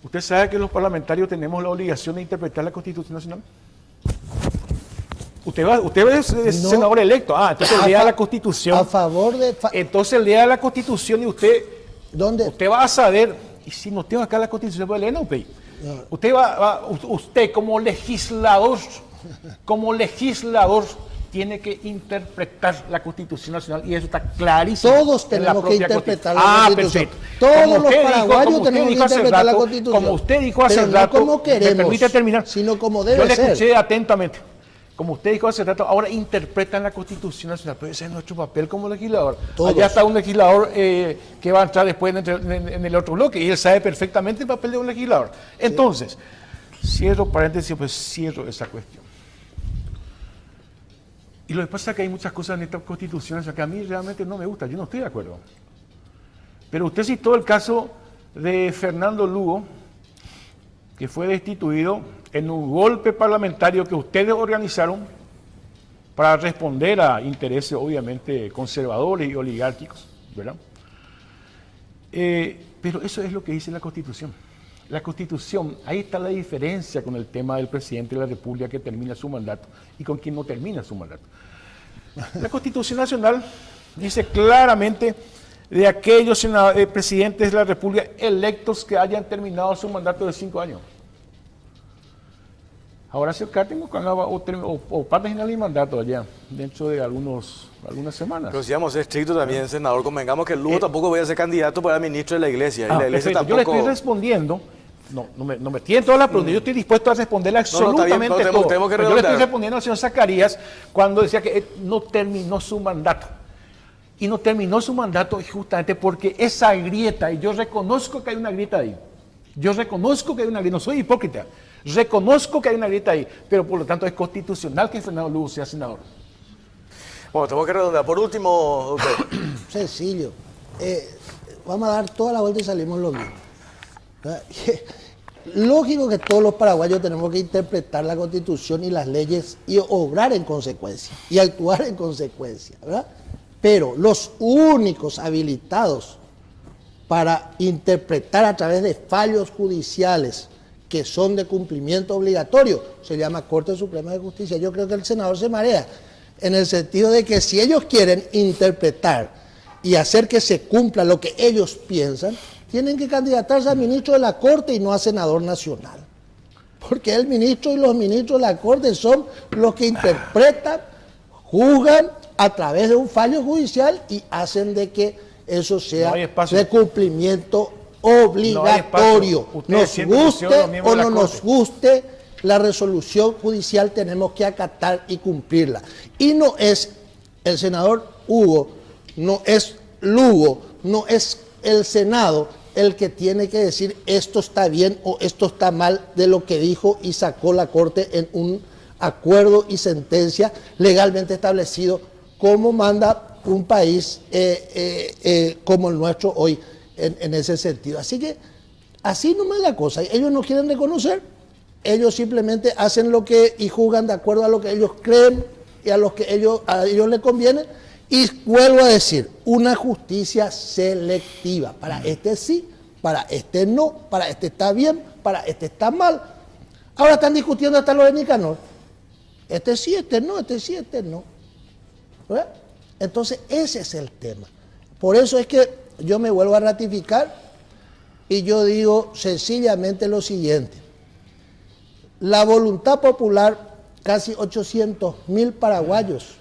¿Usted sabe que los parlamentarios tenemos la obligación de interpretar la Constitución Nacional? Usted es No. senador electo. Entonces lea la Constitución. A favor de... Entonces lea la Constitución y usted ¿Dónde? va a saber, y si no tengo acá la Constitución, puede leer, no, usted como legislador, tiene que interpretar la Constitución Nacional y eso está clarísimo. Todos en la tenemos que propia interpretar la Constitución. Perfecto. Todos los paraguayos tenemos que interpretar la Constitución. Como usted dijo hace Pero no rato, como queremos, me permite terminar. sino como debe Yo le ser. escuché atentamente. como usted dijo hace rato, ahora interpretan la Constitución Nacional, pero ese es nuestro papel como legislador. Todos. Allá está un legislador que va a entrar después en el otro bloque, y él sabe perfectamente el papel de un legislador. Entonces, cierro paréntesis, pues cierro esa cuestión. Y lo que pasa es que hay muchas cosas en esta Constitución que a mí realmente no me gustan, yo no estoy de acuerdo. Pero usted citó el caso de Fernando Lugo, que fue destituido en un golpe parlamentario que ustedes organizaron para responder a intereses obviamente conservadores y oligárquicos, ¿verdad? Pero eso es lo que dice la Constitución. La Constitución, ahí está la diferencia con el tema del presidente de la República que termina su mandato y con quien no termina su mandato. La Constitución Nacional dice claramente de aquellos presidentes de la República electos que hayan terminado su mandato de 5 años. Ahora se carten o para terminar el mandato allá, dentro de algunas semanas. Pero si vamos a ser estrictos también, senador, convengamos que Lugo tampoco voy a ser candidato para ministro de la Iglesia. Y la Iglesia perfecto. tampoco... Yo le estoy respondiendo, no me tienen todas las preguntas, yo estoy dispuesto a responderle absolutamente todo. Tenemos que Pero yo le estoy redondear. respondiendo al señor Zacarías cuando decía que no terminó su mandato. Y no terminó su mandato justamente porque esa grieta, y yo reconozco que hay una grieta ahí. Yo reconozco que hay una grieta, no soy hipócrita. Reconozco que hay una grieta ahí, pero por lo tanto es constitucional que Fernando Lugo sea senador. Bueno, tenemos que redondear. Por último, doctor. Sencillo. Vamos a dar toda la vuelta y salimos lo mismo. ¿Verdad? Lógico que todos los paraguayos tenemos que interpretar la Constitución y las leyes y obrar en consecuencia y actuar en consecuencia, ¿verdad? Pero los únicos habilitados para interpretar a través de fallos judiciales que son de cumplimiento obligatorio se llama Corte Suprema de Justicia. Yo creo que el senador se marea en el sentido de que si ellos quieren interpretar y hacer que se cumpla lo que ellos piensan, tienen que candidatarse a ministro de la Corte y no a senador nacional. Porque el ministro y los ministros de la Corte son los que interpretan, juzgan a través de un fallo judicial y hacen de que eso sea de cumplimiento obligatorio. Nos guste o no nos guste la resolución judicial, tenemos que acatar y cumplirla. Y no es el senador Hugo, no es Lugo, no es el Senado el que tiene que decir esto está bien o esto está mal de lo que dijo y sacó la Corte en un acuerdo y sentencia legalmente establecido, como manda un país como el nuestro hoy en ese sentido. Así que así no es la cosa. Ellos no quieren reconocer, ellos simplemente hacen lo que y juzgan de acuerdo a lo que ellos creen y a lo que a ellos les conviene. Y vuelvo a decir, una justicia selectiva. Para este sí, para este no, para este está bien, para este está mal. Ahora están discutiendo hasta lo de Nicanor. Este sí, este no, este sí, este no. ¿Verdad? Entonces ese es el tema. Por eso es que yo me vuelvo a ratificar y yo digo sencillamente lo siguiente. La voluntad popular, casi 800.000 paraguayos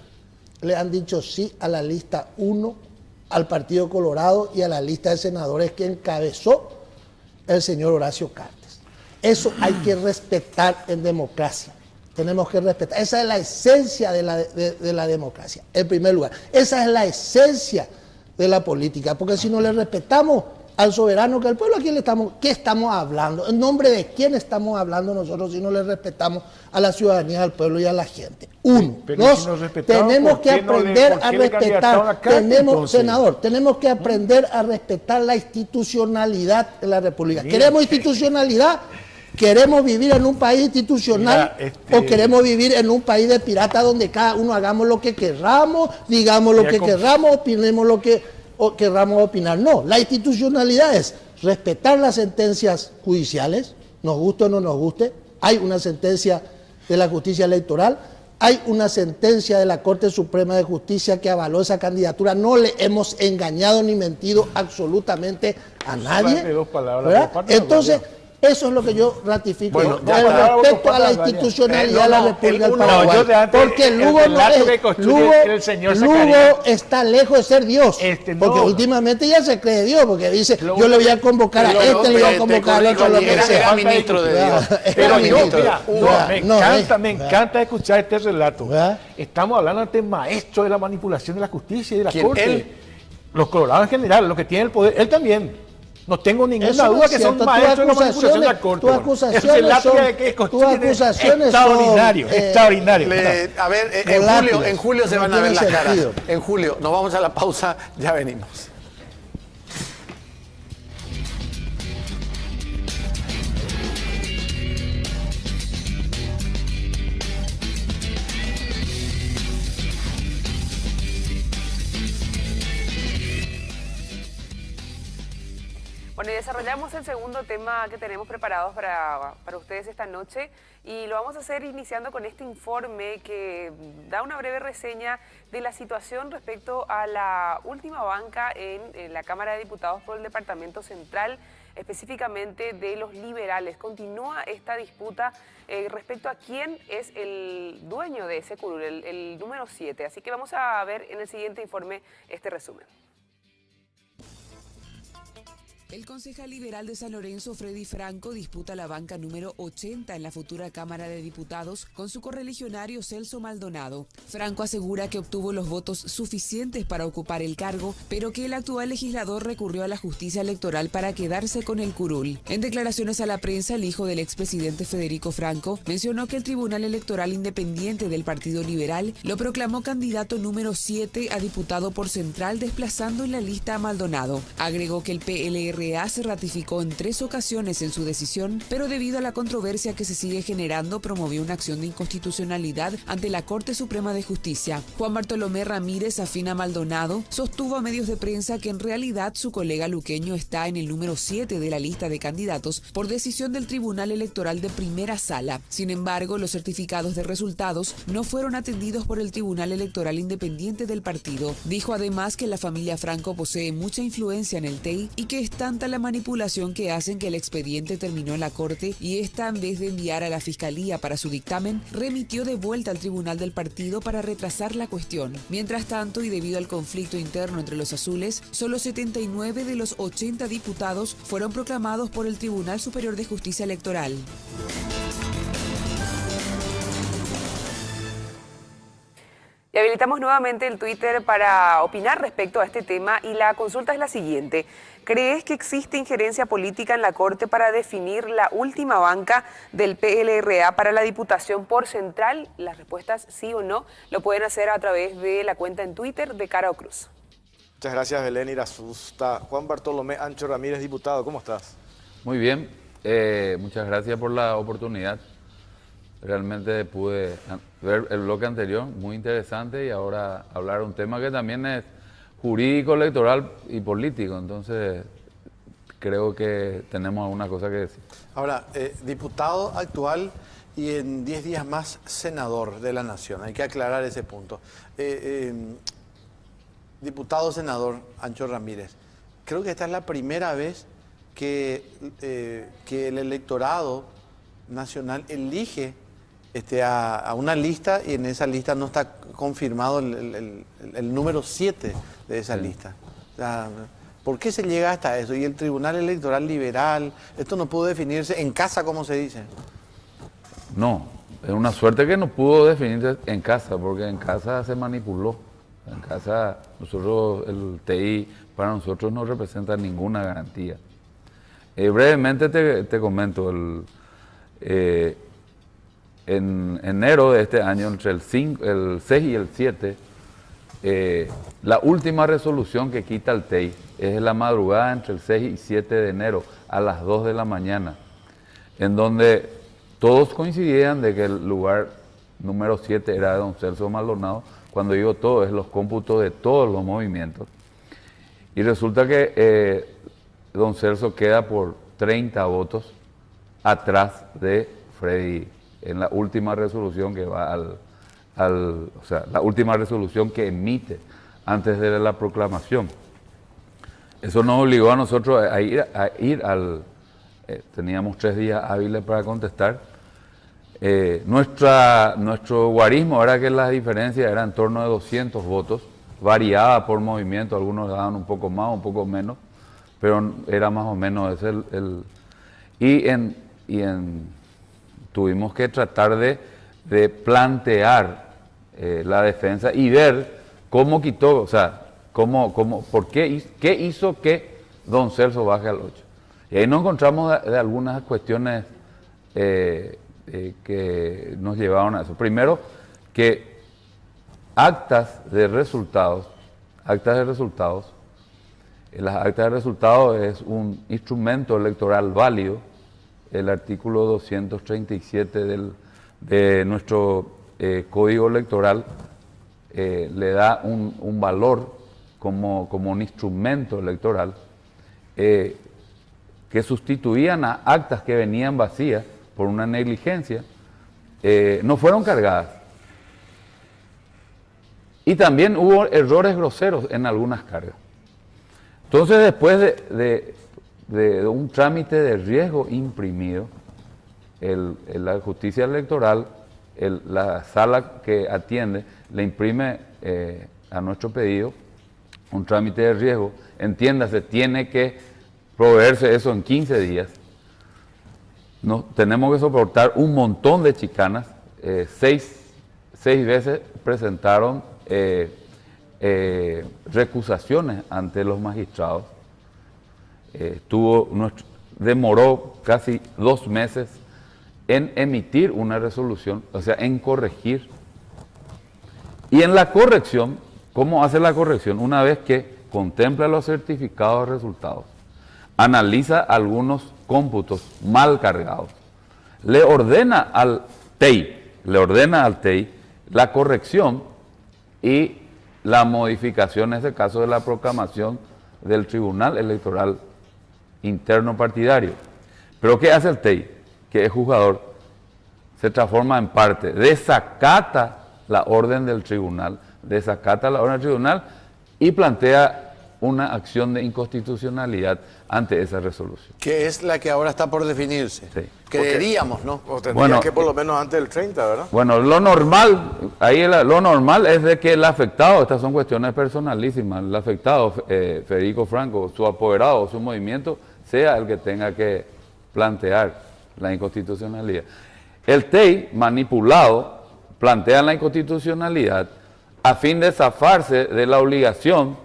le han dicho sí a la lista 1, al Partido Colorado y a la lista de senadores que encabezó el señor Horacio Cartes. Eso hay que respetar en democracia. Tenemos que respetar. Esa es la esencia de la democracia, en primer lugar. Esa es la esencia de la política, porque si no le respetamos al soberano que es el pueblo, ¿qué estamos hablando? ¿En nombre de quién estamos hablando nosotros si no le respetamos a la ciudadanía, al pueblo y a la gente? Uno, tenemos que aprender a respetar, senador, tenemos que aprender a respetar la institucionalidad de la República. ¿Queremos institucionalidad? ¿Queremos vivir en un país institucional o queremos vivir en un país de pirata donde cada uno hagamos lo que querramos, digamos lo que querramos, opinemos lo que querramos opinar? No, la institucionalidad es respetar las sentencias judiciales, nos guste o no nos guste. Hay una sentencia de la justicia electoral, hay una sentencia de la Corte Suprema de Justicia que avaló esa candidatura. No le hemos engañado ni mentido absolutamente a nadie. Entonces, Eso es lo que yo ratifico. Bueno, Con ya está. respecto a la Vamos, institucionalidad de la República del no, Paraguay. yo de antes, Porque el Lugo, relato que construye el señor Zacarías. Lugo está lejos de ser Dios. No. Porque últimamente ya se cree Dios, porque dice, Lugo, yo le voy a convocar a Lugo, este, le voy a te convocar al corrijo, otro, lo que era sea. ministro de Dios. Pero yo, ministro. mira, me encanta escuchar este relato. ¿Verdad? Estamos hablando ante maestro de la manipulación de la justicia y de la ¿Quién? corte. ¿Él? Los colorados en general, los que tienen el poder, él también. No tengo ninguna Eso no duda es que son cierto. maestros de la Tus manipulación de la corte. tus acusaciones son- tus acusaciones son, extraordinario, extraordinario. A ver, volátiles. en julio se No van a ver tiene las caras. sentido. En julio, nos vamos a la pausa, ya venimos. Bueno, y desarrollamos el segundo tema que tenemos preparados para ustedes esta noche y lo vamos a hacer iniciando con este informe que da una breve reseña de la situación respecto a la última banca en la Cámara de Diputados por el Departamento Central, específicamente de los liberales. Continúa esta disputa respecto a quién es el dueño de ese curul, el número 7. Así que vamos a ver en el siguiente informe este resumen. El concejal liberal de San Lorenzo, Freddy Franco, disputa la banca número 80 en la futura Cámara de Diputados con su correligionario Celso Maldonado. Franco asegura que obtuvo los votos suficientes para ocupar el cargo, pero que el actual legislador recurrió a la justicia electoral para quedarse con el curul. En declaraciones a la prensa, el hijo del expresidente Federico Franco mencionó que el Tribunal Electoral Independiente del Partido Liberal lo proclamó candidato número 7 a diputado por Central, desplazando en la lista a Maldonado. Agregó que el PLRA se ratificó en 3 ocasiones en su decisión, pero debido a la controversia que se sigue generando, promovió una acción de inconstitucionalidad ante la Corte Suprema de Justicia. Juan Bartolomé Ramírez, afín a Maldonado, sostuvo a medios de prensa que en realidad su colega luqueño está en el número 7 de la lista de candidatos por decisión del Tribunal Electoral de Primera Sala. Sin embargo, los certificados de resultados no fueron atendidos por el Tribunal Electoral Independiente del partido. Dijo además que la familia Franco posee mucha influencia en el TEI y que está tanta la manipulación que hacen que el expediente terminó en la Corte y esta, en vez de enviar a la Fiscalía para su dictamen, remitió de vuelta al Tribunal del Partido para retrasar la cuestión. Mientras tanto, y debido al conflicto interno entre los azules, solo 79 de los 80 diputados fueron proclamados por el Tribunal Superior de Justicia Electoral. Y habilitamos nuevamente el Twitter para opinar respecto a este tema y la consulta es la siguiente. ¿Crees que existe injerencia política en la Corte para definir la última banca del PLRA para la Diputación por Central? Las respuestas sí o no lo pueden hacer a través de la cuenta en Twitter de Caro Cruz. Muchas gracias, Belén Irasusta. Juan Bartolomé Ancho Ramírez, diputado, ¿cómo estás? Muy bien, muchas gracias por la oportunidad. Realmente pude ver el bloque anterior, muy interesante, y ahora hablar un tema que también es jurídico, electoral y político. Entonces, creo que tenemos alguna cosa que decir. Ahora, diputado actual y en 10 días más senador de la Nación. Hay que aclarar ese punto. Diputado senador Ancho Ramírez, creo que esta es la primera vez que el electorado nacional elige a una lista y en esa lista no está confirmado el número 7 de esa lista. O sea, ¿por qué se llega hasta eso? Y el Tribunal Electoral Liberal, esto no pudo definirse en casa, como se dice. No, es una suerte que no pudo definirse en casa, porque en casa se manipuló. En casa, nosotros, el TI, para nosotros no representa ninguna garantía. Brevemente te comento, en enero de este año, entre el 6 y el 7, la última resolución que quita el TEI es en la madrugada entre el 6 y 7 de enero, a las 2 de la mañana, en donde todos coincidían de que el lugar número 7 era de don Celso Maldonado. Cuando digo todo, es los cómputos de todos los movimientos. Y resulta que don Celso queda por 30 votos atrás de Freddy en la última resolución que va o sea, la última resolución que emite antes de la proclamación. Eso nos obligó a nosotros a ir teníamos 3 días hábiles para contestar. Nuestro guarismo era que las diferencias eran en torno de 200 votos, variaba por movimiento, algunos daban un poco más, un poco menos, pero era más o menos ese tuvimos que tratar de plantear la defensa y ver cómo quitó, o sea, qué hizo que don Celso baje al 8. Y ahí nos encontramos de algunas cuestiones que nos llevaron a eso. Primero, que actas de resultados, las actas de resultados es un instrumento electoral válido. El artículo 237 de nuestro Código Electoral le da un valor como un instrumento electoral que sustituían a actas que venían vacías por una negligencia, no fueron cargadas. Y también hubo errores groseros en algunas cargas. Entonces, después de un trámite de riesgo imprimido, la justicia electoral, la sala que atiende, le imprime a nuestro pedido un trámite de riesgo, entiéndase, tiene que proveerse eso en 15 días. Tenemos que soportar un montón de chicanas, 6 veces presentaron recusaciones ante los magistrados. Demoró casi 2 meses en emitir una resolución, o sea, en corregir. Y en la corrección, ¿cómo hace la corrección? Una vez que contempla los certificados de resultados, analiza algunos cómputos mal cargados, le ordena al TEI la corrección y la modificación, en ese caso de la proclamación del Tribunal Electoral Interno Partidario. Pero ¿qué hace el TEI? Que es juzgador, se transforma en parte, desacata la orden del tribunal, y plantea una acción de inconstitucionalidad ante esa resolución. Que es la que ahora está por definirse. Sí. Creeríamos, ¿no? O tendría que por lo menos antes del 30, ¿verdad? Bueno, lo normal es de que el afectado, estas son cuestiones personalísimas, el afectado, Federico Franco, su apoderado, su movimiento, sea el que tenga que plantear la inconstitucionalidad. El TEI, manipulado, plantea la inconstitucionalidad a fin de zafarse de la obligación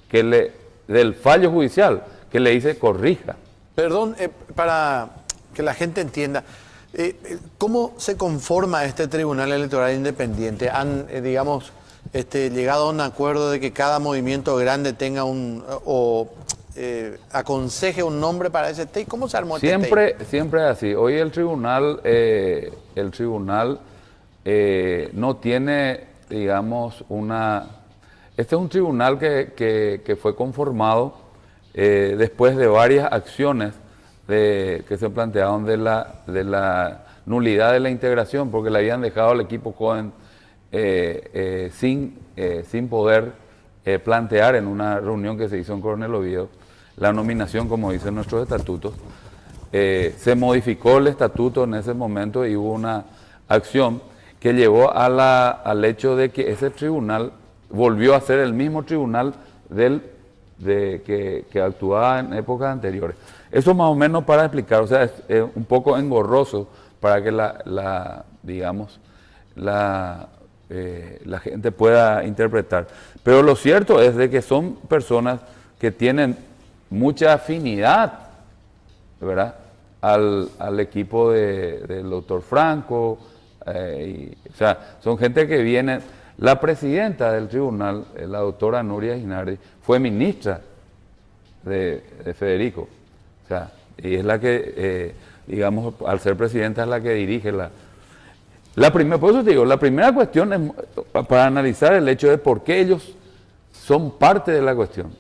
del fallo judicial que le dice corrija. Perdón, para que la gente entienda, ¿cómo se conforma este Tribunal Electoral Independiente? ¿Han, llegado a un acuerdo de que cada movimiento grande tenga aconseje un nombre para ese TEI? ¿Cómo se armó este TEI? Siempre es así. Hoy el tribunal no tiene, este es un tribunal que fue conformado después de varias acciones que se plantearon de la nulidad de la integración, porque le habían dejado al equipo joven sin poder plantear en una reunión que se hizo en Coronel Oviedo la nominación, como dicen nuestros estatutos. Se modificó el estatuto en ese momento y hubo una acción que llevó al hecho de que ese tribunal volvió a ser el mismo tribunal que actuaba en épocas anteriores. Eso más o menos para explicar, o sea, es un poco engorroso para que la gente pueda interpretar. Pero lo cierto es de que son personas que tienen mucha afinidad, ¿verdad?, al equipo del doctor Franco, o sea, son gente que viene. La presidenta del tribunal, la doctora Nuria Ginardi, fue ministra de Federico, o sea, y es la que, al ser presidenta es la que dirige por eso te digo, la primera cuestión es para analizar el hecho de por qué ellos son parte de la cuestión.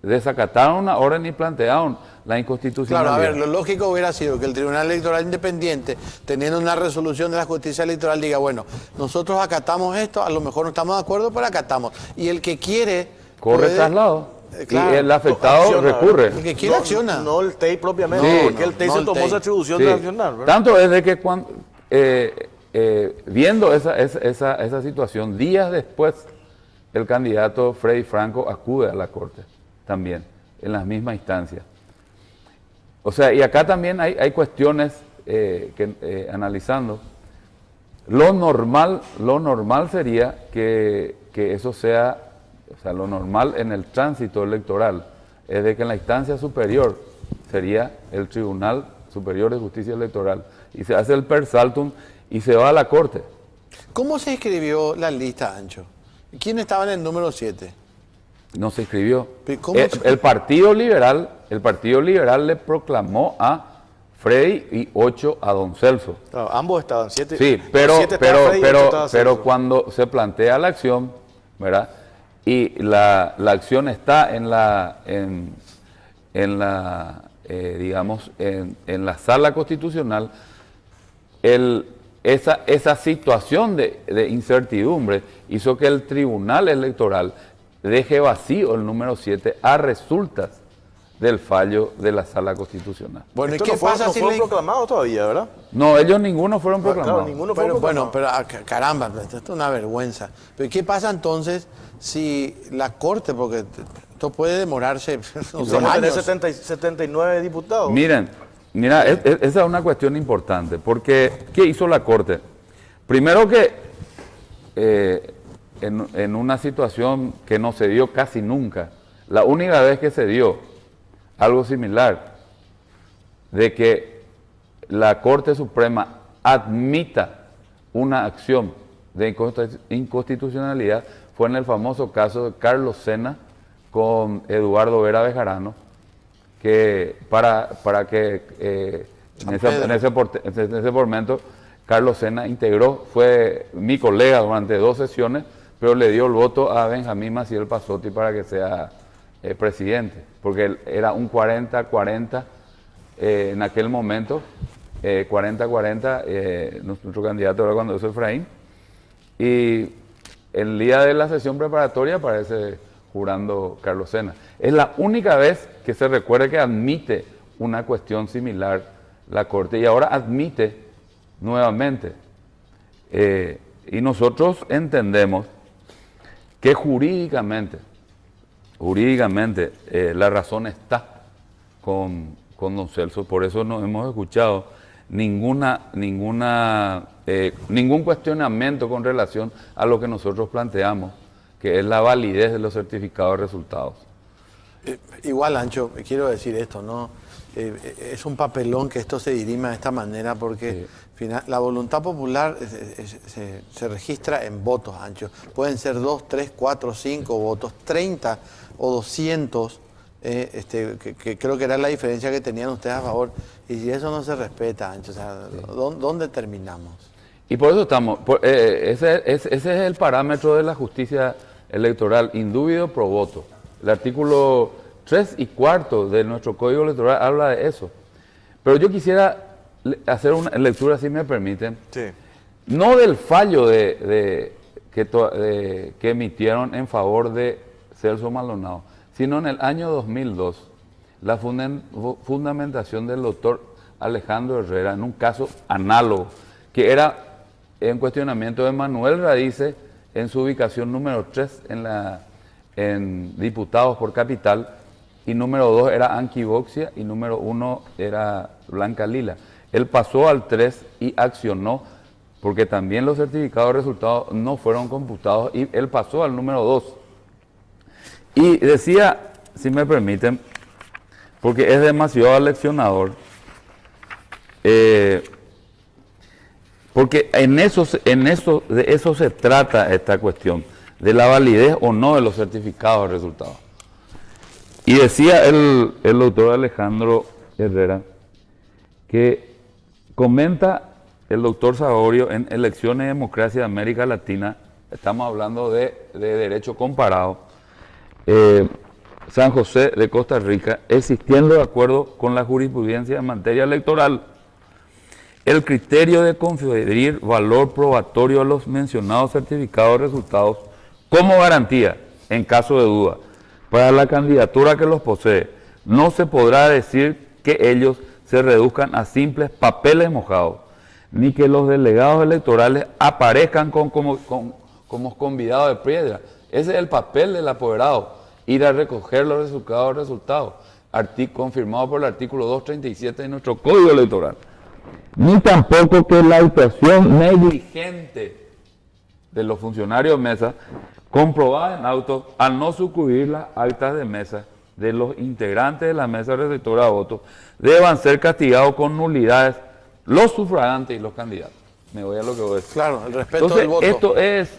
Desacataron una orden y plantearon la inconstitucionalidad. Claro, a ver, lo lógico hubiera sido que el Tribunal Electoral Independiente, teniendo una resolución de la justicia electoral, diga, bueno, nosotros acatamos esto, a lo mejor no estamos de acuerdo, pero acatamos. Y el que quiere... Corre traslado. Claro. Y el afectado Acciona, recurre. El que quiere acciona. No el TEI propiamente, Sí. porque el TEI No se el tomó TEI. esa atribución Sí. de accionar, ¿verdad? Tanto es de que cuando, viendo esa situación, días después, el candidato Freddy Franco acude a la Corte también, en las mismas instancias. O sea, y acá también hay cuestiones analizando. Lo normal sería que eso sea, o sea, lo normal en el tránsito electoral es de que en la instancia superior sería el Tribunal Superior de Justicia Electoral y se hace el per saltum y se va a la Corte. ¿Cómo se escribió la lista, Ancho? ¿Quién estaba en el número 7? No se escribió. ¿Pero cómo se- El Partido Liberal le proclamó a Freddy y 8 a Don Celso. Claro, ambos estaban, 7. Sí, pero cuando se plantea la acción, ¿verdad? Y la acción está en la sala constitucional, esa situación de incertidumbre hizo que el Tribunal Electoral deje vacío el número 7 a resultas del fallo de la sala constitucional. Bueno, ¿y Esto qué no fue, pasa no si fueron le... proclamados todavía, ¿verdad? No, ellos ninguno fueron Claro, proclamados. ninguno fue Pero, proclamado. bueno, pero caramba, esto es una vergüenza. Pero ¿qué pasa entonces si la Corte, porque esto puede demorarse no sé, Vamos a tener años? 79 diputados. Mira, esa es una cuestión importante, porque ¿qué hizo la Corte? Primero que en una situación que no se dio casi nunca, la única vez que se dio algo similar, de que la Corte Suprema admita una acción de inconstitucionalidad, fue en el famoso caso de Carlos Sena con Eduardo Vera Bejarano, que para que en ese momento Carlos Sena integró, fue mi colega durante 2 sesiones, pero le dio el voto a Benjamín Maciel Pasotti para que sea presidente, porque él era un 40-40 en aquel momento, 40-40, nuestro candidato era cuando eso Efraín, y el día de la sesión preparatoria aparece jurando Carlos Sena. Es la única vez que se recuerde que admite una cuestión similar la Corte, y ahora admite nuevamente. Y nosotros entendemos que jurídicamente la razón está con don Celso, por eso no hemos escuchado ningún cuestionamiento con relación a lo que nosotros planteamos, que es la validez de los certificados de resultados. Igual, Ancho, quiero decir esto, ¿no? Es un papelón que esto se dirima de esta manera porque la voluntad popular se registra en votos, Ancho. Pueden ser 2, 3, 4, 5 votos, 30 o 200, que creo que era la diferencia que tenían ustedes a favor. Y si eso no se respeta, Ancho, o sea, ¿dónde terminamos? Y por eso estamos, ese es el parámetro de la justicia electoral, indubio pro voto. El artículo 3 y 4 de nuestro Código Electoral habla de eso. Pero yo quisiera hacer una lectura, si me permiten, Sí. no del fallo que emitieron en favor de Celso Maldonado, sino en el año 2002, la fundamentación del doctor Alejandro Herrera en un caso análogo, que era en cuestionamiento de Manuel Radice en su ubicación número 3 en diputados por capital, y número 2 era Anqui Boxia y número 1 era Blanca Lila. Él pasó al 3 y accionó, porque también los certificados de resultados no fueron computados, y él pasó al número 2. Y decía, si me permiten, porque es demasiado aleccionador, porque de eso se trata esta cuestión, de la validez o no de los certificados de resultados. Y decía el doctor Alejandro Herrera que comenta el doctor Saborio en Elecciones y Democracia de América Latina, estamos hablando de derecho comparado, San José de Costa Rica, existiendo de acuerdo con la jurisprudencia en materia electoral, el criterio de conferir valor probatorio a los mencionados certificados de resultados como garantía en caso de duda, para la candidatura que los posee. No se podrá decir que ellos se reduzcan a simples papeles mojados, ni que los delegados electorales aparezcan como convidados de piedra. Ese es el papel del apoderado, ir a recoger los resultados, confirmado por el artículo 237 de nuestro Código Electoral. Ni tampoco que la actuación negligente de los funcionarios de mesa, comprobada en autos, al no suscribir las actas de mesa de los integrantes de la mesa receptora de votos, deban ser castigados con nulidades los sufragantes y los candidatos. Me voy a lo que voy a decir. Claro, el respeto Entonces, del voto. esto es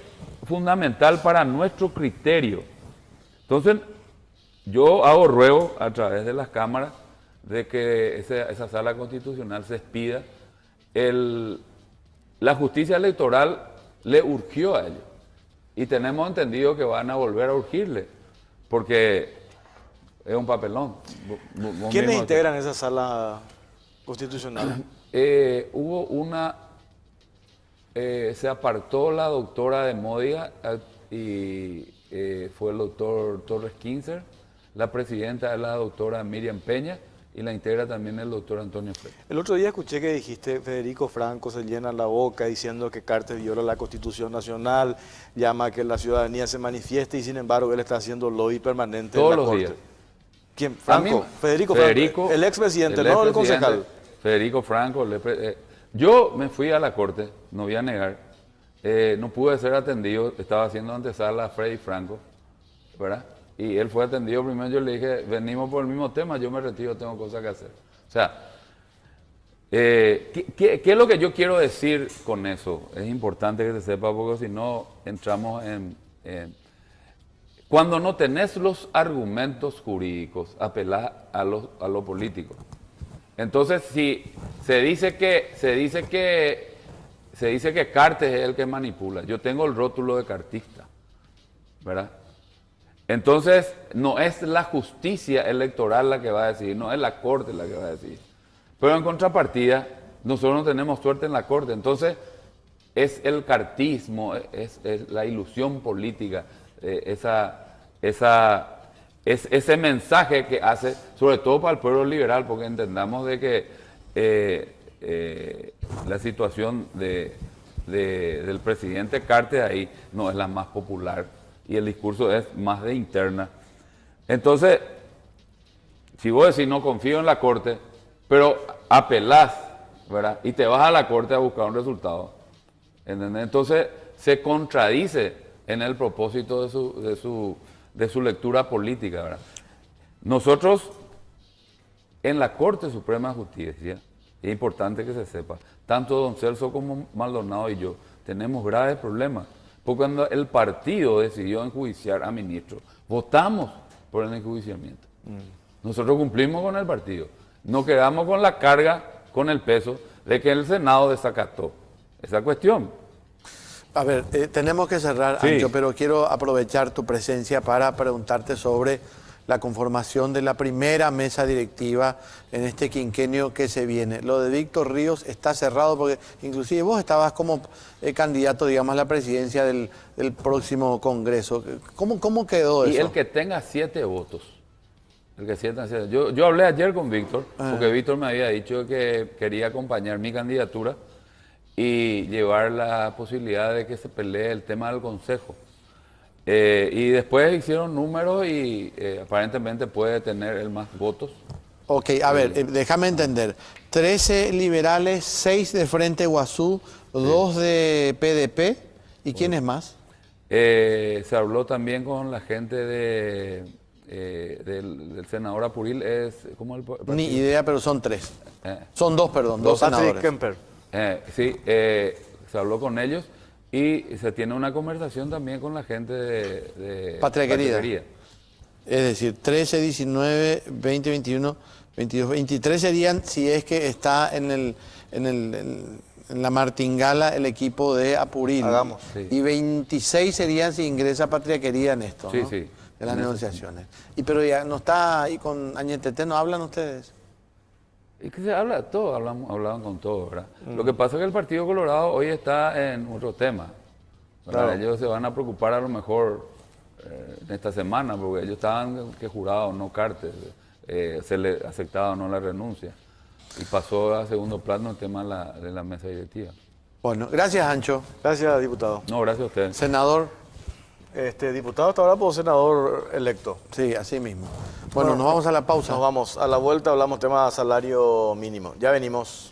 fundamental para nuestro criterio. Entonces, yo hago ruego a través de las cámaras de que esa sala constitucional se expida. La justicia electoral le urgió a ellos y tenemos entendido que van a volver a urgirle porque es un papelón. ¿Quiénes integran esa sala constitucional? Se apartó la doctora de Modia y fue el doctor Torres Kinzer. La presidenta es la doctora Miriam Peña y la integra también el doctor Antonio Freire. El otro día escuché que dijiste, Federico Franco se llena la boca diciendo que Cartes viola la Constitución Nacional, llama a que la ciudadanía se manifieste y sin embargo él está haciendo lobby permanente Todos en la los Corte. días. ¿Quién? Franco. Federico Franco. El expresidente, no el concejal. Federico Franco. Yo me fui a la Corte, no voy a negar. No pude ser atendido, estaba haciendo antesala a Freddy Franco, ¿verdad? Y él fue atendido primero, yo le dije, venimos por el mismo tema, yo me retiro, tengo cosas que hacer. O sea, ¿qué es lo que yo quiero decir con eso? Es importante que se sepa porque si no entramos en cuando no tenés los argumentos jurídicos, apelás a lo político. Entonces, si se dice que Cartes es el que manipula, yo tengo el rótulo de cartista, ¿verdad? Entonces, no es la justicia electoral la que va a decidir, no es la Corte la que va a decidir. Pero en contrapartida, nosotros no tenemos suerte en la Corte. Entonces, es el cartismo, es la ilusión política, ese mensaje que hace, sobre todo para el pueblo liberal, porque entendamos de que la situación del presidente Cartes ahí no es la más popular y el discurso es más de interna. Entonces, si vos decís no confío en la Corte, pero apelás, ¿verdad? Y te vas a la Corte a buscar un resultado, ¿entendés? Entonces se contradice en el propósito de su lectura política, ¿verdad? Nosotros en la Corte Suprema de Justicia, es importante que se sepa, tanto don Celso como Maldonado y yo tenemos graves problemas, porque cuando el partido decidió enjuiciar a ministros, votamos por el enjuiciamiento. Nosotros cumplimos con el partido, no quedamos con la carga, con el peso de que el Senado desacató esa cuestión. A ver, tenemos que cerrar, Sí. Ancho, pero quiero aprovechar tu presencia para preguntarte sobre la conformación de la primera mesa directiva en este quinquenio que se viene. Lo de Víctor Ríos está cerrado porque inclusive vos estabas como candidato, digamos, a la presidencia del próximo Congreso. ¿Cómo quedó eso? Y el que tenga 7 votos. Yo hablé ayer con Víctor, porque Víctor me había dicho que quería acompañar mi candidatura y llevar la posibilidad de que se pelee el tema del Consejo. Y después hicieron números y aparentemente puede tener el más votos. Ok, a ver, déjame entender. 13 liberales, 6 de Frente Guazú, 2 de PDP, ¿y quién es más? Se habló también con la gente del senador Apuril, ¿cómo el partido? Ni idea, pero son 3. Eh. Son 2, perdón, 2 Patrick senadores. Kemper. Sí, se habló con ellos y se tiene una conversación también con la gente de Patria Querida. Es decir, 13, 19, 20, 21, 22, 23 serían si es que está en la martingala el equipo de Apuril. Hagamos. Sí. Y 26 serían si ingresa Patria Querida en esto, Sí, ¿no? sí. En las negociaciones. Pero ya no está ahí con Añetete, ¿no hablan ustedes? Y que se habla de todo, hablaban con todo, ¿verdad? Lo que pasa es que el Partido Colorado hoy está en otro tema, ¿verdad? Claro. Ellos se van a preocupar a lo mejor en esta semana, porque ellos estaban que jurado no Cartes, se le aceptaba o no la renuncia. Y pasó a segundo plano el tema de la mesa directiva. Bueno, gracias, Ancho. Gracias, diputado. No, gracias a usted. Senador. Diputado hasta ahora por senador electo. Sí, así mismo. Bueno, nos vamos a la pausa. Nos vamos. A la vuelta hablamos tema salario mínimo. Ya venimos.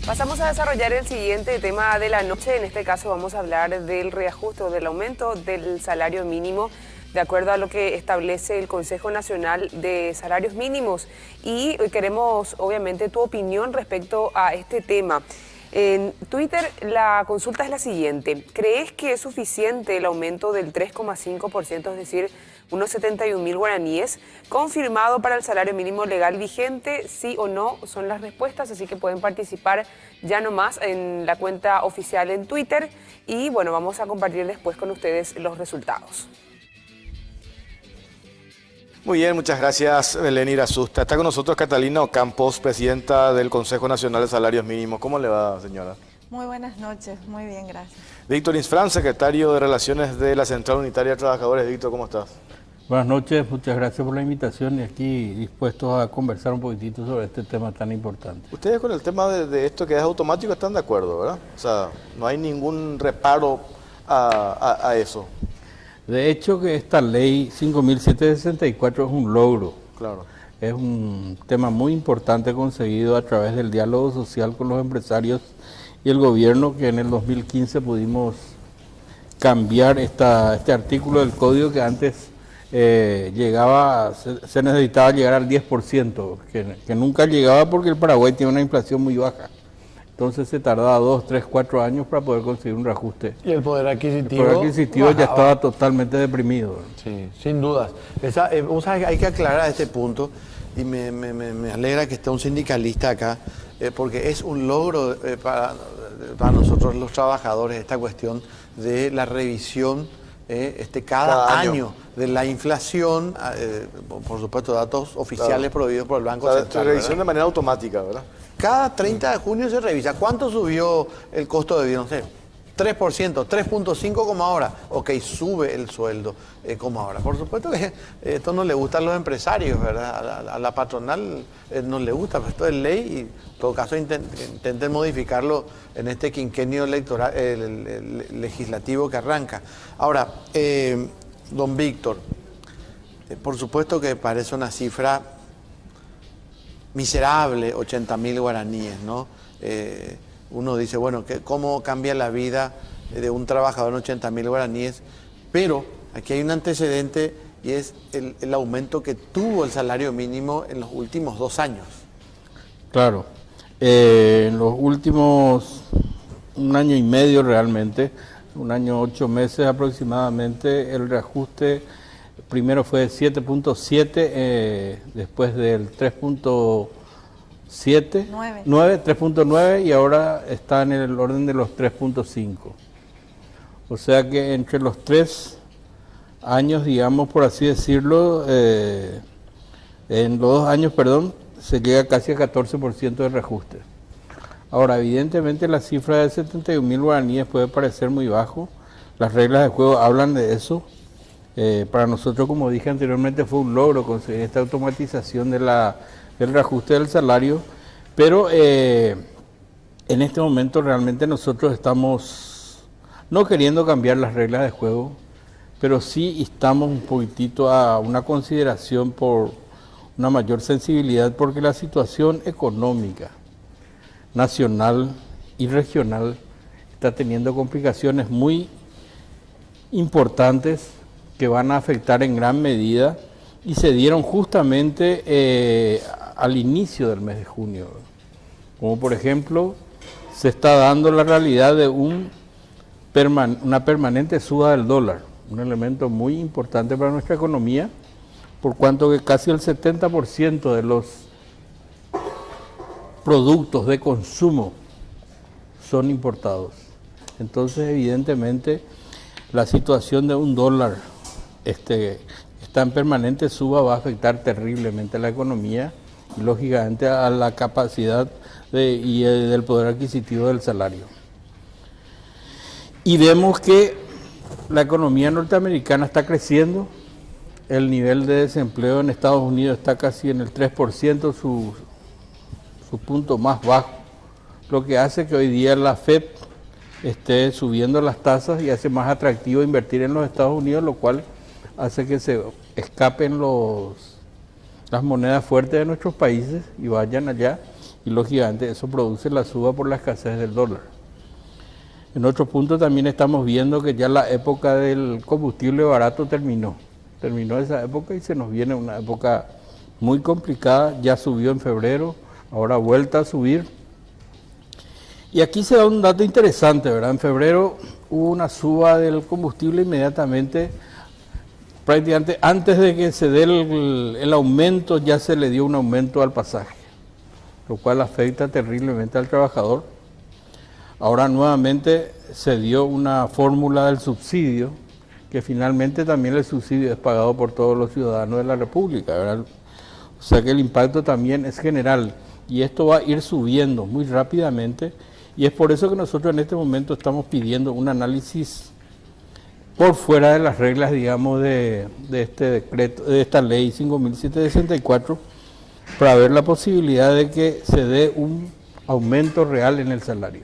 Pasamos a desarrollar el siguiente tema de la noche. En este caso vamos a hablar del reajuste o del aumento del salario mínimo de acuerdo a lo que establece el Consejo Nacional de Salarios Mínimos. Y queremos, obviamente, tu opinión respecto a este tema. En Twitter la consulta es la siguiente. ¿Crees que es suficiente el aumento del 3,5%, es decir, unos 71.000 guaraníes, confirmado para el salario mínimo legal vigente? Sí o no son las respuestas, así que pueden participar ya nomás en la cuenta oficial en Twitter. Y bueno, vamos a compartir después con ustedes los resultados. Muy bien, muchas gracias, Belén Irasusta. Está con nosotros Catalina Ocampos, presidenta del Consejo Nacional de Salarios Mínimos. ¿Cómo le va, señora? Muy buenas noches, muy bien, gracias. Víctor Insfrán, secretario de Relaciones de la Central Unitaria de Trabajadores. Víctor, ¿cómo estás? Buenas noches, muchas gracias por la invitación y aquí dispuestos a conversar un poquitito sobre este tema tan importante. Ustedes con el tema de esto que es automático están de acuerdo, ¿verdad? O sea, no hay ningún reparo a eso. De hecho, que esta ley 5.764 es un logro. Claro. Es un tema muy importante conseguido a través del diálogo social con los empresarios y el gobierno, que en el 2015 pudimos cambiar este artículo del código que antes se necesitaba llegar al 10%, que nunca llegaba porque el Paraguay tiene una inflación muy baja. Entonces se tardaba 2, 3, 4 años para poder conseguir un reajuste. Y el poder adquisitivo. El poder adquisitivo ya estaba totalmente deprimido. Sí, sin dudas. Hay que aclarar este punto y me alegra que esté un sindicalista acá, porque es un logro para nosotros los trabajadores esta cuestión de la revisión cada año de la inflación, por supuesto datos oficiales prohibidos por el Banco Central. Revisión, ¿verdad? de manera automática, ¿verdad? Cada 30 de junio se revisa. ¿Cuánto subió el costo de vida? No sé, 3%, 3.5% como ahora. Ok, sube el sueldo como ahora. Por supuesto que esto no le gusta a los empresarios, ¿verdad? A la patronal no le gusta, pero esto es ley y en todo caso intenten modificarlo en este quinquenio electoral, legislativo que arranca. Ahora, don Víctor, por supuesto que parece una cifra miserable, 80.000 guaraníes, ¿no? Uno dice, bueno, ¿cómo cambia la vida de un trabajador en 80.000 guaraníes? Pero aquí hay un antecedente y es el aumento que tuvo el salario mínimo en los últimos 2 años. Claro, en los últimos 1 año y medio realmente, 1 año 8 meses aproximadamente, el reajuste primero fue 7.7, después del 3.7, 3.9 y ahora está en el orden de los 3.5. O sea que entre los 3 años, digamos, por así decirlo, en los 2 años, perdón, se llega casi a 14% de reajuste. Ahora, evidentemente la cifra de 71.000 guaraníes puede parecer muy bajo, las reglas de juego hablan de eso. Para nosotros, como dije anteriormente, fue un logro conseguir esta automatización del reajuste del salario, pero en este momento realmente nosotros estamos no queriendo cambiar las reglas de juego, pero sí estamos un poquitito a una consideración por una mayor sensibilidad, porque la situación económica nacional y regional está teniendo complicaciones muy importantes que van a afectar en gran medida y se dieron justamente al inicio del mes de junio. Como por ejemplo, se está dando la realidad de una permanente suba del dólar, un elemento muy importante para nuestra economía, por cuanto que casi el 70% de los productos de consumo son importados. Entonces, evidentemente, la situación de un dólar está en permanente suba va a afectar terriblemente a la economía y, lógicamente, a la capacidad del poder adquisitivo del salario. Y vemos que la economía norteamericana está creciendo, el nivel de desempleo en Estados Unidos está casi en el 3%, su punto más bajo, lo que hace que hoy día la Fed esté subiendo las tasas y hace más atractivo invertir en los Estados Unidos, lo cual hace que se escapen las monedas fuertes de nuestros países y vayan allá, y lógicamente eso produce la suba por la escasez del dólar. En otro punto también estamos viendo que ya la época del combustible barato terminó esa época y se nos viene una época muy complicada, ya subió en febrero, ahora vuelta a subir. Y aquí se da un dato interesante, ¿verdad? En febrero hubo una suba del combustible inmediatamente, prácticamente antes de que se dé el aumento, ya se le dio un aumento al pasaje, lo cual afecta terriblemente al trabajador. Ahora nuevamente se dio una fórmula del subsidio, que finalmente también el subsidio es pagado por todos los ciudadanos de la República, ¿verdad? O sea que el impacto también es general y esto va a ir subiendo muy rápidamente, y es por eso que nosotros en este momento estamos pidiendo un análisis por fuera de las reglas, digamos, de este decreto, de esta ley 5.764, para ver la posibilidad de que se dé un aumento real en el salario,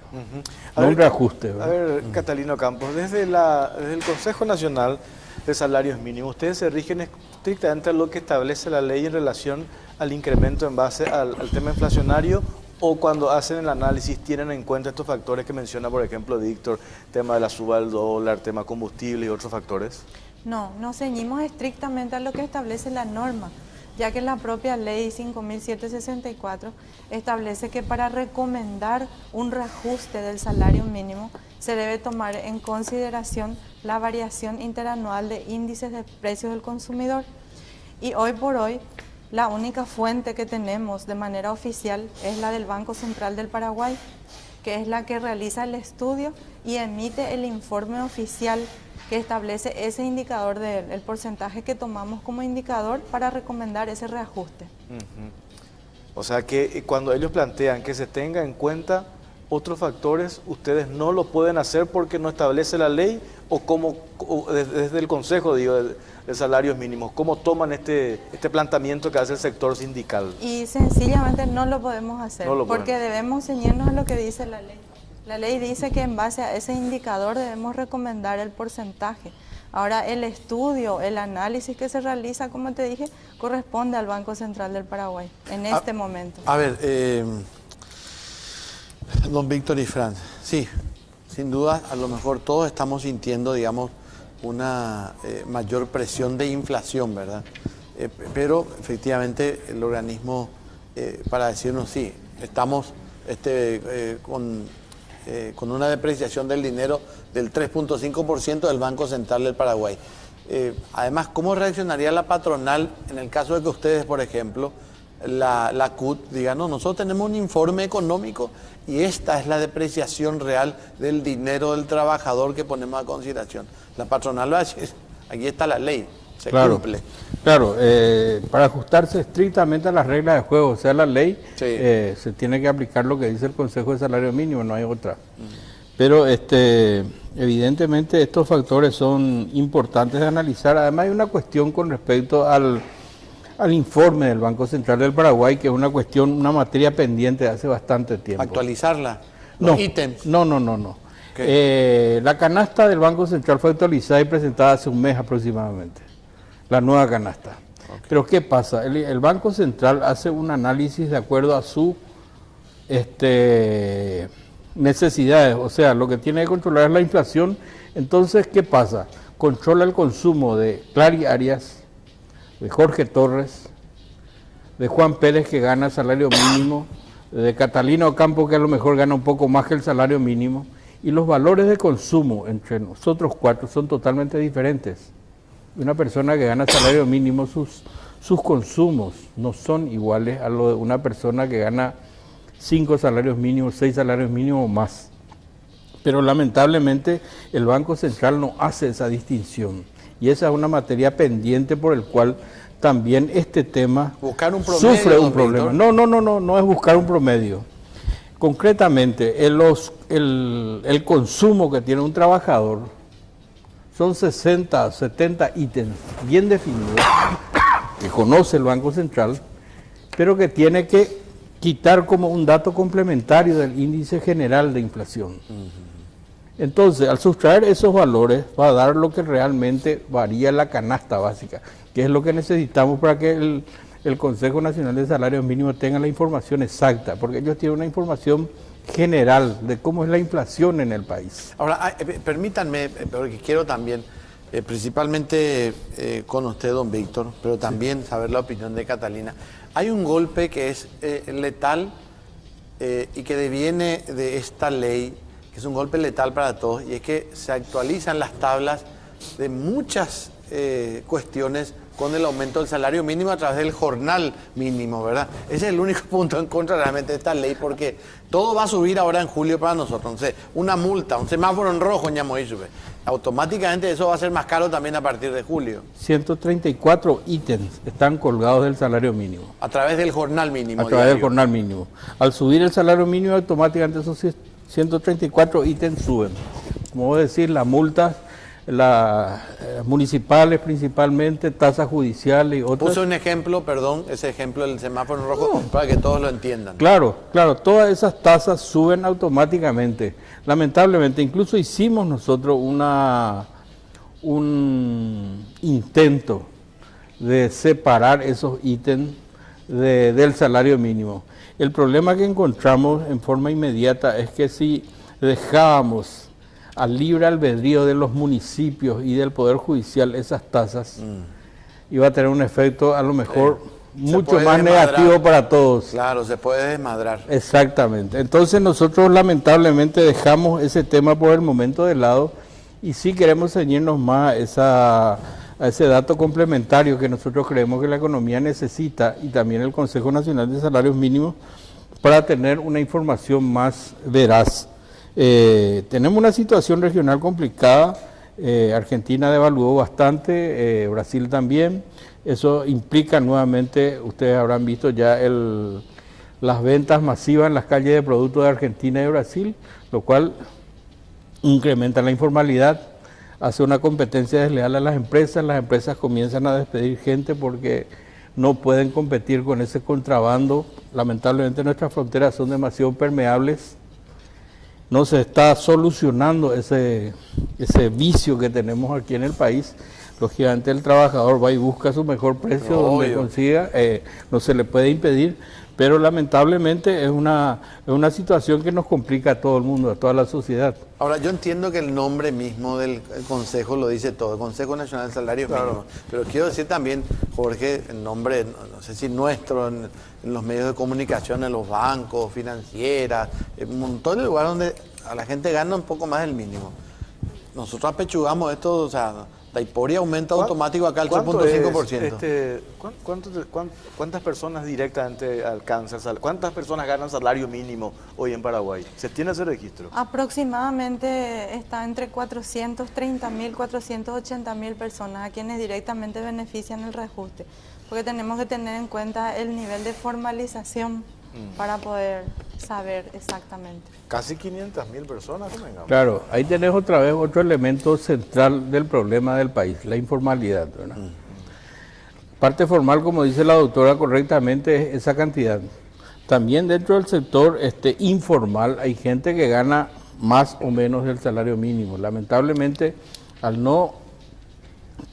no un reajuste, ¿verdad? A ver, Catalino Campos, desde el Consejo Nacional de Salarios Mínimos, ¿ustedes se rigen estrictamente a lo que establece la ley en relación al incremento en base al tema inflacionario, o cuando hacen el análisis tienen en cuenta estos factores que menciona, por ejemplo, Víctor, tema de la suba del dólar, tema combustible y otros factores? No, nos ceñimos estrictamente a lo que establece la norma, ya que la propia ley 5.764 establece que para recomendar un reajuste del salario mínimo se debe tomar en consideración la variación interanual de índices de precios del consumidor. Y hoy por hoy, la única fuente que tenemos de manera oficial es la del Banco Central del Paraguay, que es la que realiza el estudio y emite el informe oficial que establece ese indicador del porcentaje que tomamos como indicador para recomendar ese reajuste. O sea que cuando ellos plantean que se tenga en cuenta otros factores, ustedes no lo pueden hacer porque no establece la ley, o desde el Consejo, digo, de Salarios Mínimos, ¿cómo toman este planteamiento que hace el sector sindical? Y sencillamente no lo podemos hacer, porque debemos ceñirnos a lo que dice la ley. La ley dice que en base a ese indicador debemos recomendar el porcentaje. Ahora, el estudio, el análisis que se realiza, como te dije, corresponde al Banco Central del Paraguay en este momento. A ver, don Víctor y Fran, sí, sin duda, a lo mejor todos estamos sintiendo, digamos, una mayor presión de inflación, ¿verdad? Pero efectivamente el organismo, para decirnos, sí, estamos con una depreciación del dinero del 3.5% del Banco Central del Paraguay. Además, ¿cómo reaccionaría la patronal en el caso de que ustedes, por ejemplo, la CUT diga, no, nosotros tenemos un informe económico y esta es la depreciación real del dinero del trabajador que ponemos a consideración? La patronal va a decir, aquí está la ley, se cumple. Claro, para ajustarse estrictamente a las reglas de juego, o sea, la ley, se tiene que aplicar lo que dice el Consejo de Salario Mínimo, no hay otra. Pero evidentemente estos factores son importantes de analizar. Además hay una cuestión con respecto al informe del Banco Central del Paraguay, que es una cuestión, una materia pendiente de hace bastante tiempo. ¿Actualizarla? No, ítems. No. La canasta del Banco Central fue actualizada y presentada hace un mes aproximadamente, la nueva canasta. Pero ¿qué pasa? El Banco Central hace un análisis de acuerdo a sus necesidades, o sea, lo que tiene que controlar es la inflación. Entonces, ¿qué pasa? Controla el consumo de Clary Arias, de Jorge Torres, de Juan Pérez, que gana salario mínimo, de Catalina Ocampo, que a lo mejor gana un poco más que el salario mínimo, y los valores de consumo entre nosotros cuatro son totalmente diferentes. Una persona que gana salario mínimo, sus consumos no son iguales a lo de una persona que gana 5 salarios mínimos, 6 salarios mínimos o más. Pero lamentablemente el Banco Central no hace esa distinción, y esa es una materia pendiente por el cual también este tema buscar un promedio, sufre un problema. No es buscar un promedio. Concretamente, el consumo que tiene un trabajador son 60, 70 ítems bien definidos, que conoce el Banco Central, pero que tiene que quitar como un dato complementario del índice general de inflación. Entonces, al sustraer esos valores, va a dar lo que realmente varía la canasta básica, que es lo que necesitamos para que el Consejo Nacional de Salarios Mínimos tenga la información exacta, porque ellos tienen una información general de cómo es la inflación en el país. Ahora, permítanme, porque quiero también, principalmente con usted, don Víctor, pero también saber la opinión de Catalina. Hay un golpe que es letal y que deviene de esta ley, que es un golpe letal para todos, y es que se actualizan las tablas de muchas cuestiones con el aumento del salario mínimo a través del jornal mínimo, ¿verdad? Ese es el único punto en contra realmente de esta ley, porque todo va a subir ahora en julio para nosotros. Entonces, una multa, un semáforo en rojo, automáticamente eso va a ser más caro también a partir de julio. 134 ítems están colgados del salario mínimo. A través del jornal mínimo. A través del jornal mínimo. Al subir el salario mínimo, automáticamente esos 134 ítems suben. Como vos decís, la multa, las municipales principalmente, tasas judiciales y otras. Puse un ejemplo, perdón, ese ejemplo del semáforo rojo, para que todos lo entiendan. Claro, todas esas tasas suben automáticamente. Lamentablemente, incluso hicimos nosotros un intento de separar esos ítems del salario mínimo. El problema que encontramos en forma inmediata es que si dejábamos al libre albedrío de los municipios y del Poder Judicial esas tasas, iba a tener un efecto a lo mejor mucho más negativo para todos. Claro, se puede desmadrar. Exactamente. Entonces nosotros lamentablemente dejamos ese tema por el momento de lado y sí queremos ceñirnos más a ese dato complementario que nosotros creemos que la economía necesita, y también el Consejo Nacional de Salarios Mínimos, para tener una información más veraz. Tenemos una situación regional complicada. Argentina devaluó bastante, Brasil también. Eso implica nuevamente, ustedes habrán visto ya las ventas masivas en las calles de productos de Argentina y de Brasil, lo cual incrementa la informalidad, hace una competencia desleal a las empresas comienzan a despedir gente porque no pueden competir con ese contrabando. Lamentablemente nuestras fronteras son demasiado permeables. No se está solucionando ese vicio que tenemos aquí en el país. Lógicamente el trabajador va y busca su mejor precio donde consiga, no se le puede impedir, pero lamentablemente es una situación que nos complica a todo el mundo, a toda la sociedad. Ahora, yo entiendo que el nombre mismo del Consejo lo dice todo, el Consejo Nacional de Salarios Mínimos, pero quiero decir también, Jorge, el nombre, no sé si nuestro, en los medios de comunicación, en los bancos, financieras, en un montón de lugares donde a la gente gana un poco más del mínimo. Nosotros apechugamos esto, o sea, Taipori aumenta automático acá al 3.5%. ¿Cuántas personas directamente alcanzan, cuántas personas ganan salario mínimo hoy en Paraguay? ¿Se tiene ese registro? Aproximadamente está entre 430.000, 480.000 personas a quienes directamente benefician el reajuste, porque tenemos que tener en cuenta el nivel de formalización para poder saber exactamente. Casi 500.000 personas, convengamos. Claro, ahí tenés otra vez otro elemento central del problema del país, la informalidad, ¿verdad? Parte formal, como dice la doctora correctamente, es esa cantidad. También dentro del sector informal hay gente que gana más o menos del salario mínimo. Lamentablemente, al no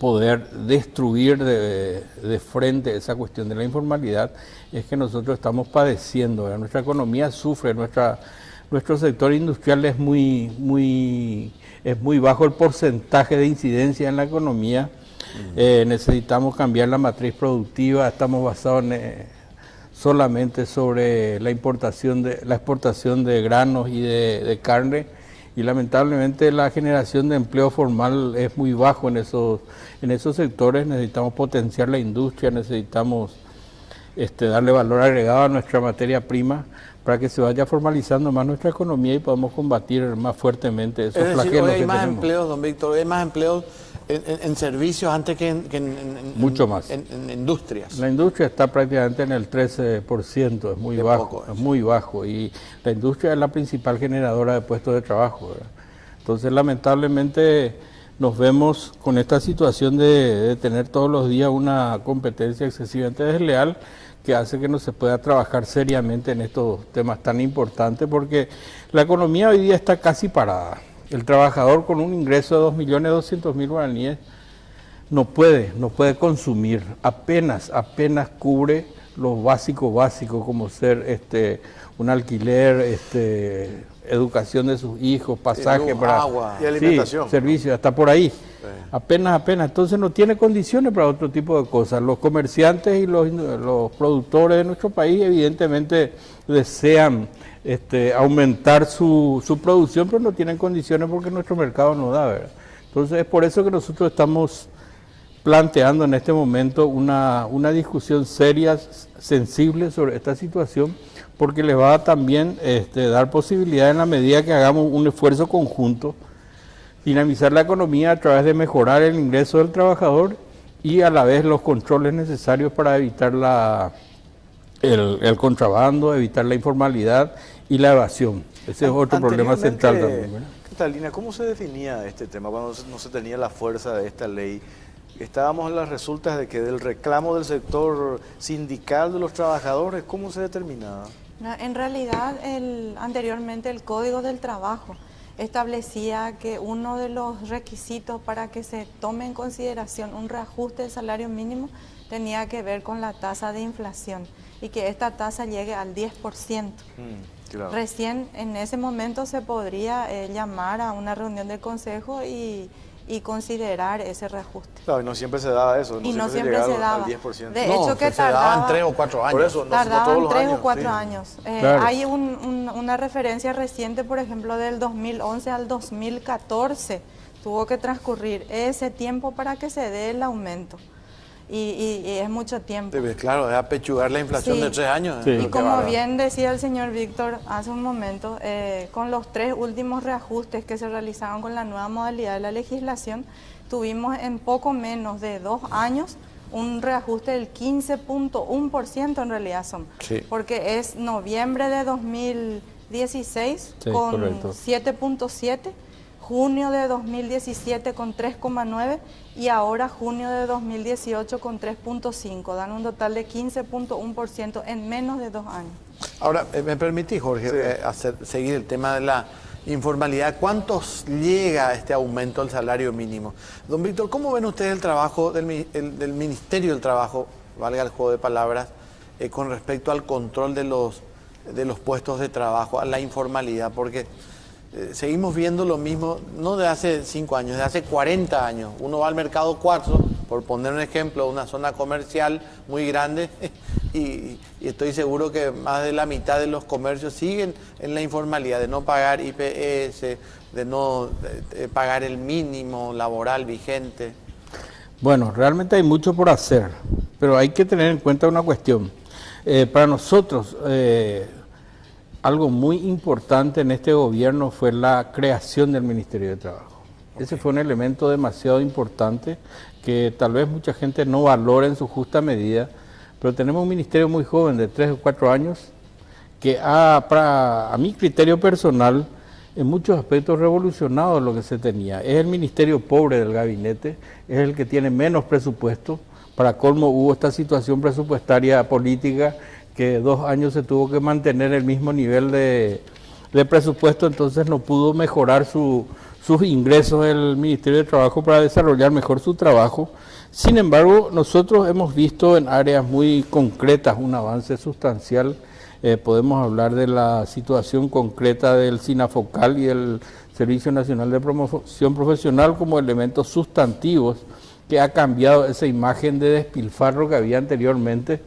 poder destruir de frente esa cuestión de la informalidad, es que nosotros estamos padeciendo, ¿verdad? Nuestra economía sufre, nuestro sector industrial es muy bajo el porcentaje de incidencia en la economía, Necesitamos cambiar la matriz productiva, estamos basados solamente sobre la exportación de granos y de carne, y lamentablemente la generación de empleo formal es muy bajo en esos sectores. Necesitamos potenciar la industria, necesitamos darle valor agregado a nuestra materia prima para que se vaya formalizando más nuestra economía y podamos combatir más fuertemente esos flagelos que tenemos. Hay más empleos, don Víctor, hay más empleos en servicios antes que mucho más. En industrias. La industria está prácticamente en el 13%, es muy bajo, es muy bajo, y la industria es la principal generadora de puestos de trabajo, ¿verdad? Entonces, lamentablemente, nos vemos con esta situación de tener todos los días una competencia excesivamente desleal que hace que no se pueda trabajar seriamente en estos temas tan importantes, porque la economía hoy día está casi parada. El trabajador con un ingreso de 2.200.000 guaraníes no puede consumir, apenas cubre lo básico como ser un alquiler, educación de sus hijos, pasaje para agua y alimentación, servicios, hasta por ahí. Sí. Apenas, entonces no tiene condiciones para otro tipo de cosas. Los comerciantes y los productores de nuestro país evidentemente desean aumentar su producción, pero no tienen condiciones porque nuestro mercado no da, ¿verdad? Entonces es por eso que nosotros estamos planteando en este momento una discusión seria, sensible sobre esta situación, porque les va a también dar posibilidad, en la medida que hagamos un esfuerzo conjunto, dinamizar la economía a través de mejorar el ingreso del trabajador y a la vez los controles necesarios para evitar el contrabando, evitar la informalidad y la evasión. Ese es otro problema central también, ¿verdad? Catalina, ¿cómo se definía este tema cuando no se tenía la fuerza de esta ley? Estábamos en las resultas de que del reclamo del sector sindical de los trabajadores, ¿cómo se determinaba? No, en realidad, anteriormente el Código del Trabajo establecía que uno de los requisitos para que se tome en consideración un reajuste del salario mínimo tenía que ver con la tasa de inflación y que esta tasa llegue al 10%. Claro. Recién en ese momento se podría llamar a una reunión del Consejo y considerar ese reajuste. Claro, y no siempre se daba eso, no siempre se daba. Al 10%. De hecho, que tardaban 3 o 4 años. Por eso, tardaban 3 o 4 sí. años. Claro. Hay una referencia reciente, por ejemplo, del 2011 al 2014. Tuvo que transcurrir ese tiempo para que se dé el aumento. Y es mucho tiempo. Sí, claro, es apechugar la inflación de 3 años. Sí. Y como bien decía el señor Víctor hace un momento, con los 3 últimos reajustes que se realizaron con la nueva modalidad de la legislación, tuvimos en poco menos de 2 años un reajuste del 15.1% en realidad son. Sí. Porque es noviembre de 2016 Sí, con correcto. 7.7%. Junio de 2017 con 3,9 y ahora junio de 2018 con 3,5. Dan un total de 15.1% en menos de 2 años. Ahora, me permitís, Jorge, seguir el tema de la informalidad. ¿Cuántos llega este aumento del salario mínimo? Don Víctor, ¿cómo ven ustedes el trabajo del Ministerio del Trabajo, valga el juego de palabras, con respecto al control de los puestos de trabajo, a la informalidad? Porque seguimos viendo lo mismo, no de hace 5 años, de hace 40 años. Uno va al mercado Cuarzo, por poner un ejemplo, una zona comercial muy grande, y estoy seguro que más de la mitad de los comercios siguen en la informalidad, de no pagar IPS, de no pagar el mínimo laboral vigente. Bueno, realmente hay mucho por hacer, pero hay que tener en cuenta una cuestión. Para nosotros, algo muy importante en este gobierno fue la creación del Ministerio de Trabajo. Ese fue un elemento demasiado importante que tal vez mucha gente no valora en su justa medida, pero tenemos un ministerio muy joven de 3 o 4 años que a mi criterio personal en muchos aspectos revolucionado lo que se tenía. Es el ministerio pobre del gabinete, es el que tiene menos presupuesto. Para colmo hubo esta situación presupuestaria política que 2 años se tuvo que mantener el mismo nivel de presupuesto, entonces no pudo mejorar sus ingresos el Ministerio de Trabajo para desarrollar mejor su trabajo. Sin embargo, nosotros hemos visto en áreas muy concretas un avance sustancial. Podemos hablar de la situación concreta del SINAFOCAL y el Servicio Nacional de Promoción Profesional como elementos sustantivos que ha cambiado esa imagen de despilfarro que había anteriormente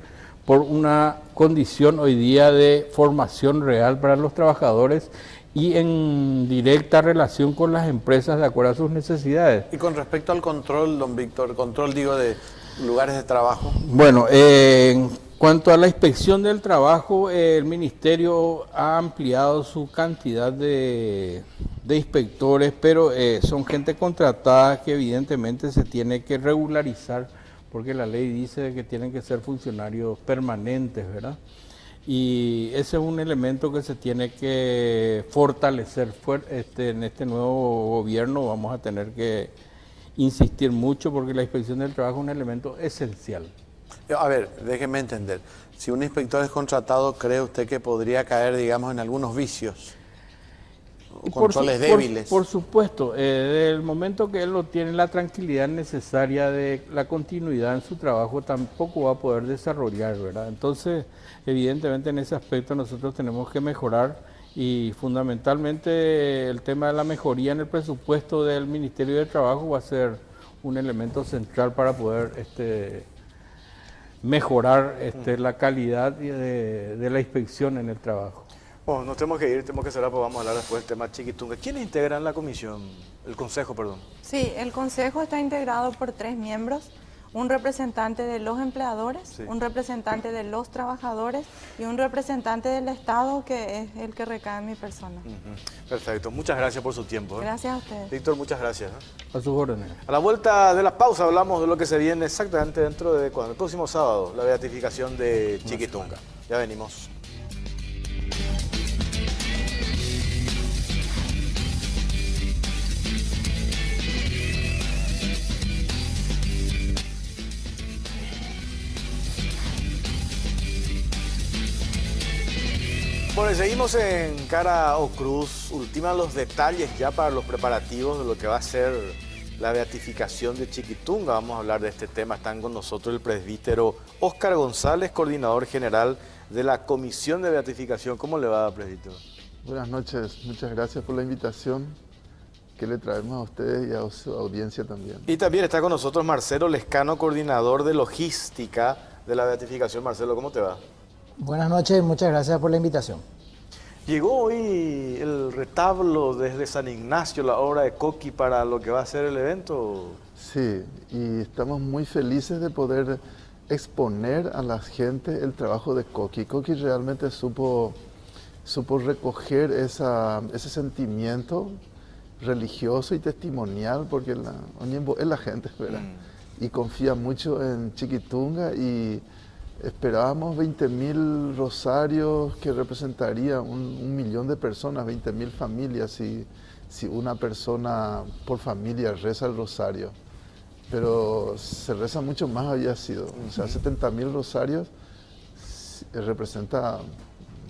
por una condición hoy día de formación real para los trabajadores y en directa relación con las empresas de acuerdo a sus necesidades. Y con respecto al control, don Víctor, control digo de lugares de trabajo. Bueno, en cuanto a la inspección del trabajo, el Ministerio ha ampliado su cantidad de inspectores, pero son gente contratada que evidentemente se tiene que regularizar, porque la ley dice que tienen que ser funcionarios permanentes, ¿verdad? Y ese es un elemento que se tiene que fortalecer en este nuevo gobierno. Vamos a tener que insistir mucho porque la inspección del trabajo es un elemento esencial. A ver, déjeme entender. Si un inspector es contratado, ¿cree usted que podría caer, digamos, en algunos vicios? Controles débiles. Por supuesto, desde el momento que él no tiene la tranquilidad necesaria de la continuidad en su trabajo, tampoco va a poder desarrollar, ¿verdad? Entonces, evidentemente en ese aspecto nosotros tenemos que mejorar y fundamentalmente el tema de la mejoría en el presupuesto del Ministerio de Trabajo va a ser un elemento central para poder mejorar la calidad de la inspección en el trabajo. Bueno, nos tenemos que ir, tenemos que cerrar, porque vamos a hablar después del tema Chiquitunga. ¿Quiénes integran la comisión, el consejo, perdón? Sí, el consejo está integrado por 3 miembros, un representante de los empleadores, Sí. un representante de los trabajadores y un representante del Estado, que es el que recae en mi persona. Perfecto, muchas gracias por su tiempo. Gracias a ustedes. Víctor, muchas gracias. A sus órdenes. A la vuelta de la pausa hablamos de lo que se viene exactamente dentro de cuando, el próximo sábado, la beatificación de Chiquitunga. Ya venimos. Bueno, y seguimos en Cara o Cruz. Ultiman los detalles ya para los preparativos de lo que va a ser la beatificación de Chiquitunga. Vamos a hablar de este tema. Están con nosotros el presbítero Óscar González, coordinador general de la Comisión de Beatificación. ¿Cómo le va, presbítero? Buenas noches, muchas gracias por la invitación que le traemos a ustedes y a su audiencia también. Y también está con nosotros Marcelo Lescano, coordinador de logística de la beatificación. Marcelo, ¿cómo te va? Buenas noches, muchas gracias por la invitación. Llegó hoy el retablo desde San Ignacio, la obra de Coqui, para lo que va a ser el evento. Sí, y estamos muy felices de poder exponer a la gente el trabajo de Coqui. Coqui realmente supo recoger ese sentimiento religioso y testimonial, porque es la gente, ¿verdad? Y confía mucho en Chiquitunga, y esperábamos 20.000 rosarios que representaría 1.000.000 de personas, 20.000 familias, si una persona por familia reza el rosario. Pero se reza mucho más, había sido. O sea, 70.000 rosarios representa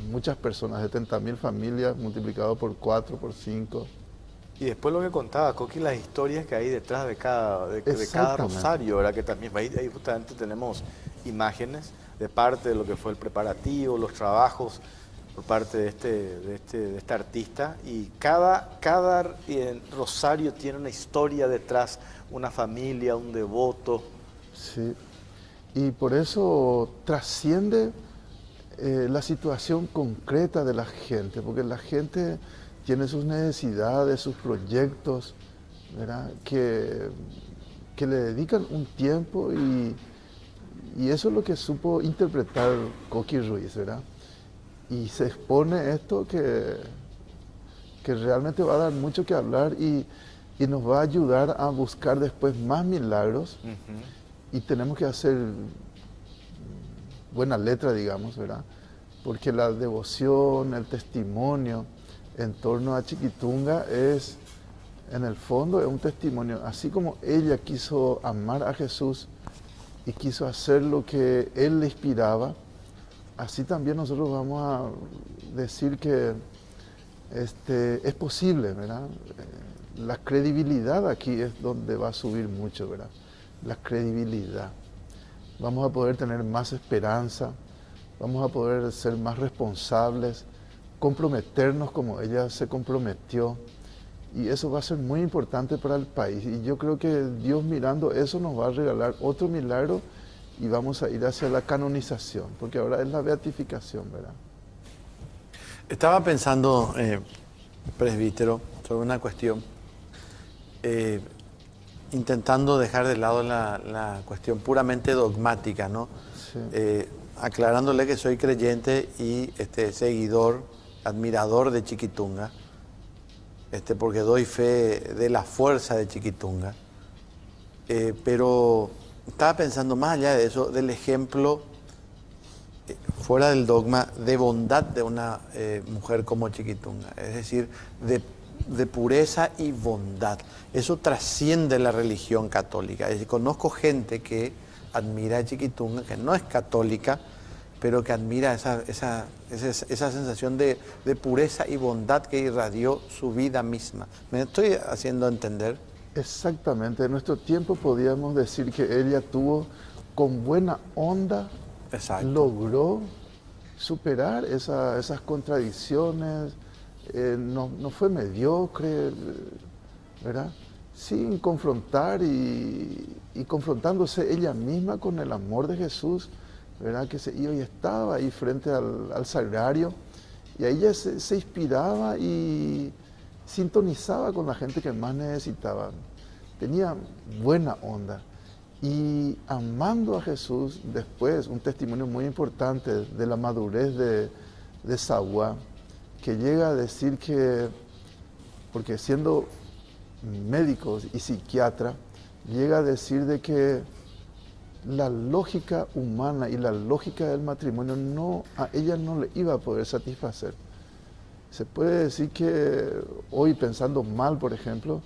muchas personas, 70.000 familias multiplicado por 4, por 5. Y después lo que contaba Coqui, las historias que hay detrás de cada rosario, ¿verdad? Que también ahí justamente tenemos imágenes de parte de lo que fue el preparativo, los trabajos por parte de este artista, y cada rosario tiene una historia detrás, una familia, un devoto. Sí, y por eso trasciende la situación concreta de la gente, porque la gente tiene sus necesidades, sus proyectos, ¿verdad? Que le dedican un tiempo, y eso es lo que supo interpretar Coqui Ruiz, ¿verdad? Y se expone esto que realmente va a dar mucho que hablar, y nos va a ayudar a buscar después más milagros. Y tenemos que hacer buena letra, digamos, ¿verdad? Porque la devoción, el testimonio en torno a Chiquitunga es, en el fondo, es un testimonio. Así como ella quiso amar a Jesús y quiso hacer lo que él le inspiraba, así también nosotros vamos a decir que es posible, ¿verdad? La credibilidad aquí es donde va a subir mucho, ¿verdad? La credibilidad. Vamos a poder tener más esperanza, vamos a poder ser más responsables, comprometernos como ella se comprometió, Y eso va a ser muy importante para el país. Y yo creo que Dios, mirando eso, nos va a regalar otro milagro y vamos a ir hacia la canonización, porque ahora es la beatificación, ¿verdad? Estaba pensando, presbítero, sobre una cuestión, intentando dejar de lado la cuestión puramente dogmática, ¿no? Sí. Aclarándole que soy creyente y seguidor, admirador de Chiquitunga, porque doy fe de la fuerza de Chiquitunga. Pero estaba pensando más allá de eso, del ejemplo, fuera del dogma, de bondad de una mujer como Chiquitunga, es decir, de pureza y bondad. Eso trasciende la religión católica. Es decir, conozco gente que admira a Chiquitunga, que no es católica, pero que admira esa sensación de pureza y bondad que irradió su vida misma. ¿Me estoy haciendo entender? Exactamente. En nuestro tiempo podíamos decir que ella tuvo, con buena onda, Exacto. logró superar esas contradicciones, no fue mediocre, ¿verdad? Sin confrontar y confrontándose ella misma con el amor de Jesús, ¿verdad? Que se iba y estaba ahí frente al sagrario, y ahí ella se inspiraba y sintonizaba con la gente que más necesitaba. Tenía buena onda. Y amando a Jesús, después, un testimonio muy importante de la madurez de Sawa, que llega a decir que, porque siendo médico y psiquiatra, llega a decir de que la lógica humana y la lógica del matrimonio a ella no le iba a poder satisfacer. Se puede decir que hoy, pensando mal, por ejemplo,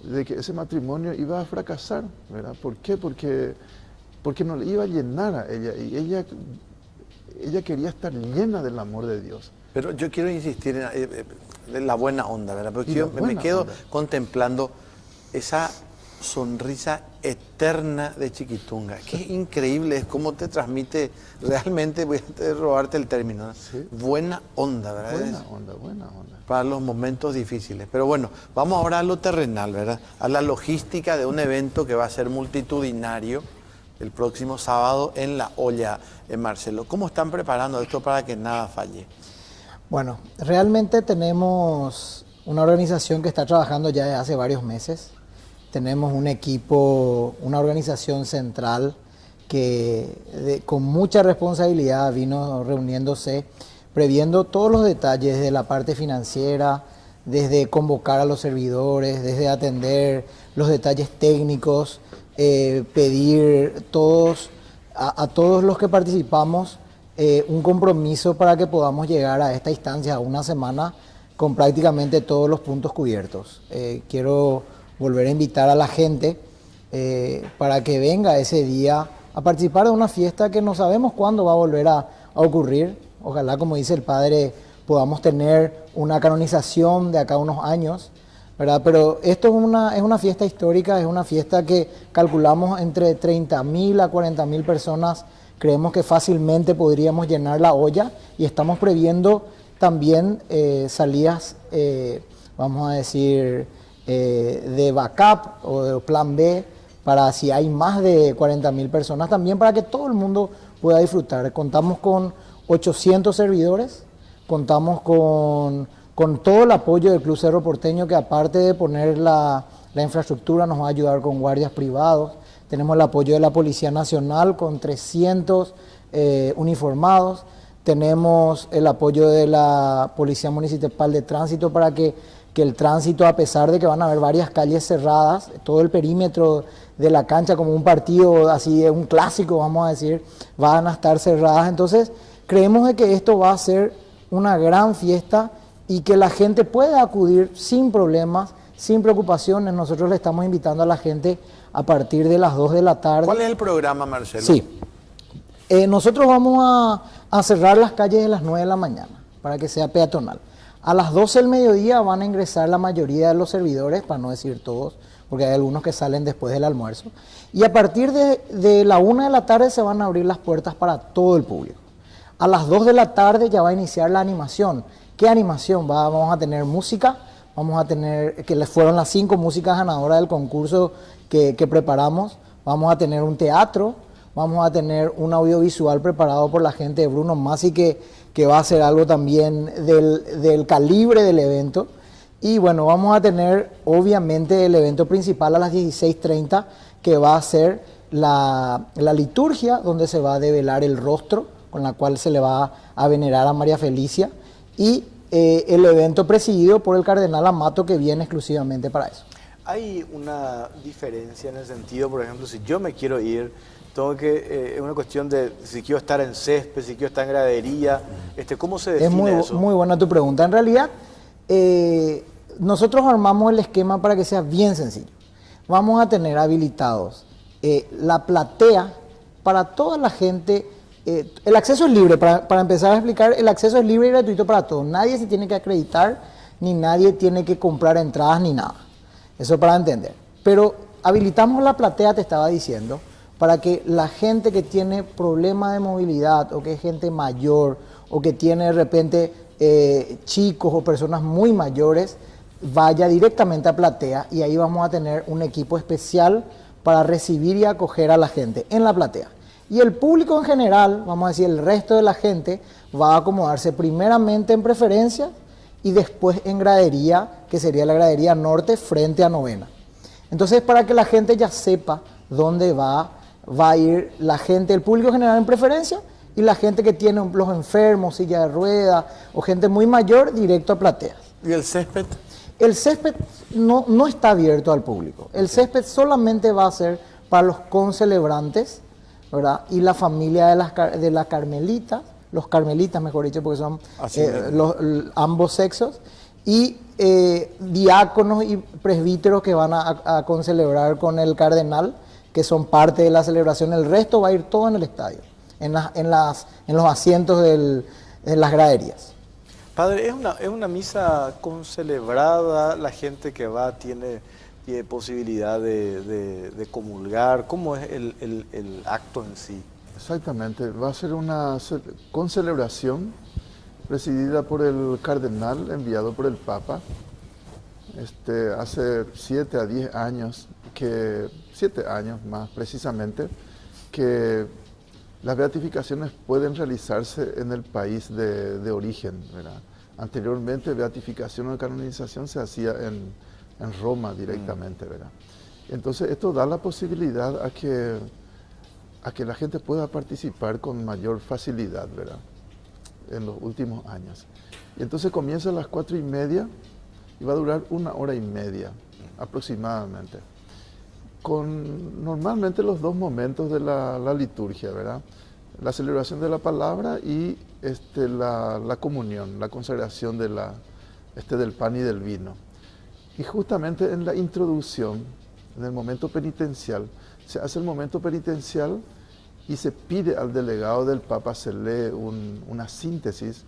de que ese matrimonio iba a fracasar, ¿verdad? ¿Por qué? Porque no le iba a llenar a ella, y ella quería estar llena del amor de Dios. Pero yo quiero insistir en la buena onda, ¿verdad? Porque yo me quedo contemplando esa sonrisa eterna de Chiquitunga. Qué increíble es cómo te transmite realmente, voy a robarte el término, ¿no? Sí. Buena onda, ¿verdad? Buena onda. Para los momentos difíciles. Pero bueno, vamos ahora a lo terrenal, ¿verdad? A la logística de un evento que va a ser multitudinario el próximo sábado en La Olla, en Marcelo. ¿Cómo están preparando esto para que nada falle? Bueno, realmente tenemos una organización que está trabajando ya desde hace varios meses. Tenemos un equipo, una organización central que con mucha responsabilidad vino reuniéndose, previendo todos los detalles de la parte financiera, desde convocar a los servidores, desde atender los detalles técnicos, pedir a todos los que participamos un compromiso para que podamos llegar a esta instancia, a una semana, con prácticamente todos los puntos cubiertos. Quiero volver a invitar a la gente para que venga ese día a participar de una fiesta que no sabemos cuándo va a volver a ocurrir. Ojalá, como dice el padre, podamos tener una canonización de acá a unos años, ¿verdad? Pero esto es una fiesta histórica, es una fiesta que calculamos entre 30.000 a 40.000 personas. Creemos que fácilmente podríamos llenar La Olla, y estamos previendo también salidas, vamos a decir, de backup o de plan B, para si hay más de 40.000 personas, también para que todo el mundo pueda disfrutar. Contamos con 800 servidores, contamos con todo el apoyo del Club Cerro Porteño, que aparte de poner la infraestructura nos va a ayudar con guardias privados. Tenemos el apoyo de la Policía Nacional con 300 uniformados. Tenemos el apoyo de la Policía Municipal de Tránsito para que el tránsito, a pesar de que van a haber varias calles cerradas, todo el perímetro de la cancha, como un partido así, un clásico, vamos a decir, van a estar cerradas. Entonces, creemos de que esto va a ser una gran fiesta y que la gente pueda acudir sin problemas, sin preocupaciones. Nosotros le estamos invitando a la gente a partir de las 2 de la tarde. ¿Cuál es el programa, Marcelo? Sí. Nosotros vamos a cerrar las calles a las 9 de la mañana para que sea peatonal. A las 12 del mediodía van a ingresar la mayoría de los servidores, para no decir todos, porque hay algunos que salen después del almuerzo. Y a partir de la 1 de la tarde se van a abrir las puertas para todo el público. A las 2 de la tarde ya va a iniciar la animación. ¿Qué animación? Vamos a tener música, vamos a tener, que fueron las 5 músicas ganadoras del concurso que preparamos, vamos a tener un teatro, vamos a tener un audiovisual preparado por la gente de Bruno Masi que va a ser algo también del calibre del evento. Y bueno, vamos a tener obviamente el evento principal a las 16:30, que va a ser la liturgia, donde se va a develar el rostro con la cual se le va a venerar a María Felicia, y el evento presidido por el cardenal Amato, que viene exclusivamente para eso. ¿Hay una diferencia en el sentido, por ejemplo, si yo me quiero ir, tengo que, es una cuestión de si quiero estar en césped, si quiero estar en gradería, ¿cómo se define eso? Es muy buena tu pregunta. En realidad, nosotros armamos el esquema para que sea bien sencillo. Vamos a tener habilitados la platea para toda la gente. El acceso es libre, para empezar a explicar, el acceso es libre y gratuito para todos. Nadie se tiene que acreditar, ni nadie tiene que comprar entradas, ni nada. Eso para entender. Pero habilitamos la platea, te estaba diciendo, para que la gente que tiene problemas de movilidad, o que es gente mayor, o que tiene de repente chicos o personas muy mayores, vaya directamente a platea, y ahí vamos a tener un equipo especial para recibir y acoger a la gente en la platea. Y el público en general, vamos a decir, el resto de la gente, va a acomodarse primeramente en preferencia y después en gradería, que sería la gradería norte frente a novena. Entonces, para que la gente ya sepa dónde va a ir la gente, el público en general en preferencia, y la gente que tiene los enfermos, silla de ruedas, o gente muy mayor, directo a plateas. ¿Y el césped? El césped no está abierto al público. El césped solamente va a ser para los concelebrantes, ¿verdad? Y la familia de las carmelitas, los carmelitas mejor dicho, porque son ambos sexos, y diáconos y presbíteros que van a concelebrar con el cardenal, que son parte de la celebración. El resto va a ir todo en el estadio, en los asientos de las graderías. Padre, ¿es una misa concelebrada? ¿La gente que va tiene posibilidad de comulgar? ¿Cómo es el acto en sí? Exactamente, va a ser una concelebración presidida por el cardenal enviado por el Papa. Hace 7 a 10 años, 7 años más precisamente, que las beatificaciones pueden realizarse en el país de origen, ¿verdad? Anteriormente, beatificación o canonización se hacía en Roma directamente, ¿verdad? Entonces, esto da la posibilidad a que la gente pueda participar con mayor facilidad, ¿verdad? En los últimos años. Y entonces comienza a las 4:30 y va a durar 1 hora y media aproximadamente, con normalmente los 2 momentos de la liturgia, ¿verdad? La celebración de la palabra y la comunión, la consagración del pan y del vino. Y justamente en la introducción, en el momento penitencial, se hace el momento penitencial y se pide al delegado del Papa, se lee una síntesis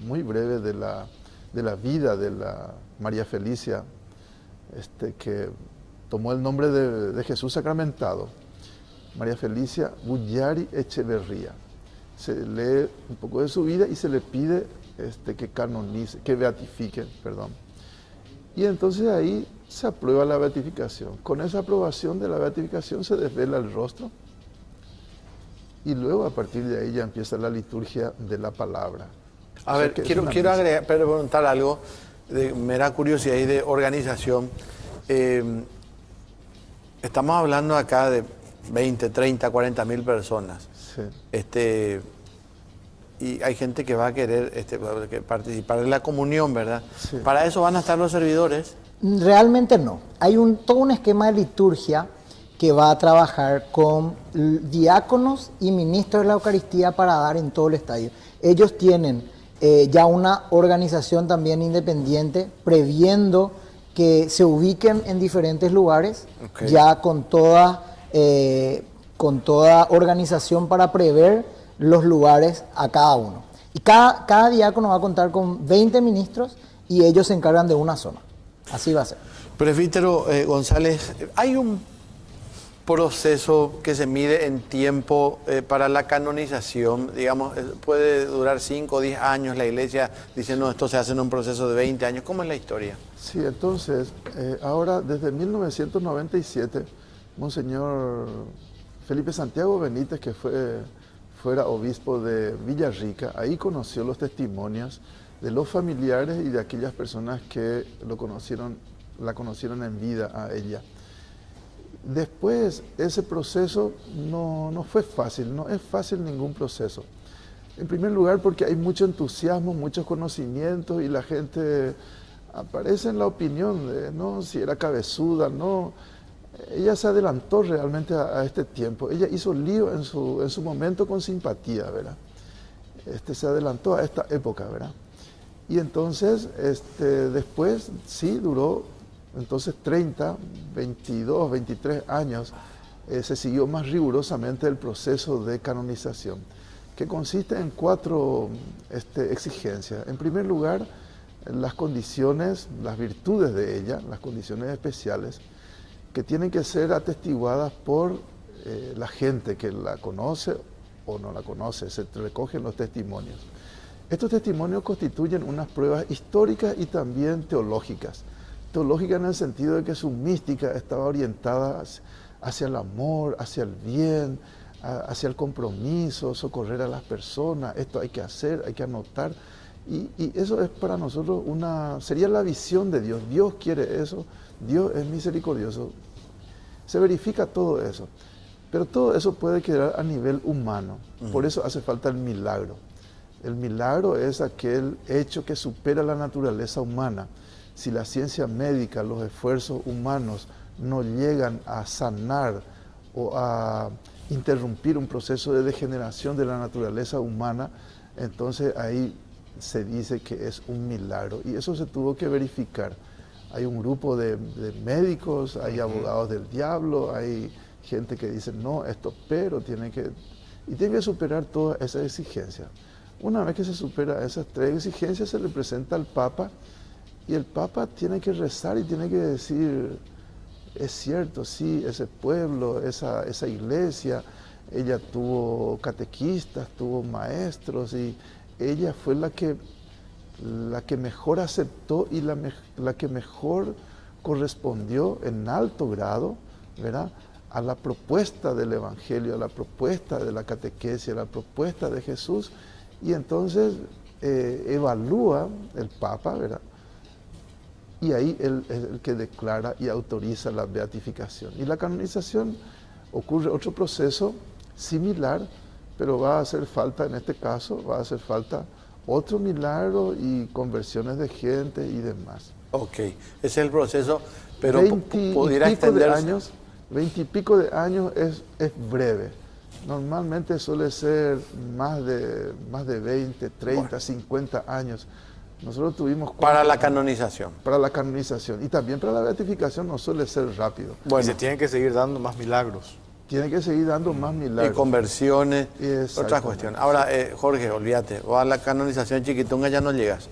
muy breve de la vida de la María Felicia, que tomó el nombre de Jesús sacramentado, María Felicia Bullari Echeverría. Se lee un poco de su vida y se le pide que canonice, que beatifique, perdón. Y entonces ahí se aprueba la beatificación. Con esa aprobación de la beatificación se desvela el rostro y luego a partir de ahí ya empieza la liturgia de la palabra. A ver, quiero agregar, preguntar algo de mera curiosidad y de organización. Estamos hablando acá de 20, 30, 40 mil personas. Sí. Y hay gente que va a querer participar en la comunión, ¿verdad? Sí. ¿Para eso van a estar los servidores? Realmente no. Hay todo un esquema de liturgia que va a trabajar con diáconos y ministros de la Eucaristía para dar en todo el estadio. Ellos tienen ya una organización también independiente, previendo que se ubiquen en diferentes lugares, okay, ya con toda organización para prever los lugares a cada uno. Y cada diácono va a contar con 20 ministros y ellos se encargan de una zona. Así va a ser. Presbítero González, hay un proceso que se mide en tiempo para la canonización? Digamos, puede durar 5 o 10 años. La iglesia dice, no, esto se hace en un proceso de 20 años. ¿Cómo es la historia? Sí, entonces, ahora desde 1997, Monseñor Felipe Santiago Benítez, que fuera obispo de Villarrica, ahí conoció los testimonios de los familiares y de aquellas personas que la conocieron en vida a ella. Después, ese proceso no fue fácil, no es fácil ningún proceso. En primer lugar, porque hay mucho entusiasmo, muchos conocimientos y la gente aparece en la opinión de, no, si era cabezuda, no. Ella se adelantó realmente a este tiempo. Ella hizo lío en su momento con simpatía, ¿verdad? Se adelantó a esta época, ¿verdad? Y entonces, después, sí, duró, entonces 30, 22, 23 años, se siguió más rigurosamente el proceso de canonización, que consiste en 4 exigencias. En primer lugar, las condiciones, las virtudes de ella, las condiciones especiales, que tienen que ser atestiguadas por la gente que la conoce o no la conoce, se recogen los testimonios. Estos testimonios constituyen unas pruebas históricas y también teológicas. Teológica en el sentido de que su mística estaba orientada hacia el amor, hacia el bien, hacia el compromiso, socorrer a las personas. Esto hay que hacer, hay que anotar. Y eso es para nosotros sería la visión de Dios. Dios quiere eso, Dios es misericordioso. Se verifica todo eso. Pero todo eso puede quedar a nivel humano. Por eso hace falta el milagro. El milagro es aquel hecho que supera la naturaleza humana. Si la ciencia médica, los esfuerzos humanos no llegan a sanar o a interrumpir un proceso de degeneración de la naturaleza humana, entonces ahí se dice que es un milagro. Y eso se tuvo que verificar. Hay un grupo de médicos, hay abogados del diablo, hay gente que dice, no, esto pero tiene que superar todas esas exigencias. Una vez que se supera esas 3 exigencias, se le presenta al Papa y el Papa tiene que rezar y tiene que decir, es cierto, sí, ese pueblo, esa iglesia, ella tuvo catequistas, tuvo maestros y ella fue la que mejor aceptó y la que mejor correspondió en alto grado, ¿verdad?, a la propuesta del Evangelio, a la propuesta de la catequesis, a la propuesta de Jesús. Y entonces evalúa el Papa, ¿verdad? Y ahí él es el que declara y autoriza la beatificación. Y la canonización ocurre otro proceso similar, pero va a hacer falta, en este caso, va a hacer falta otro milagro y conversiones de gente y demás. Ok, ese es el proceso, pero 20 pudiera y pico de extenderse. años, 20 y pico de años es breve. Normalmente suele ser más de 20, 30, 50 años. Nosotros tuvimos... Para la canonización. Para la canonización. Y también para la beatificación no suele ser rápido. Bueno, y se tienen que seguir dando más milagros. Tiene que seguir dando más milagros. Y conversiones, Exactamente. otras cuestiones. Ahora, Jorge, olvídate, vos a la canonización chiquitunga ya no llegas.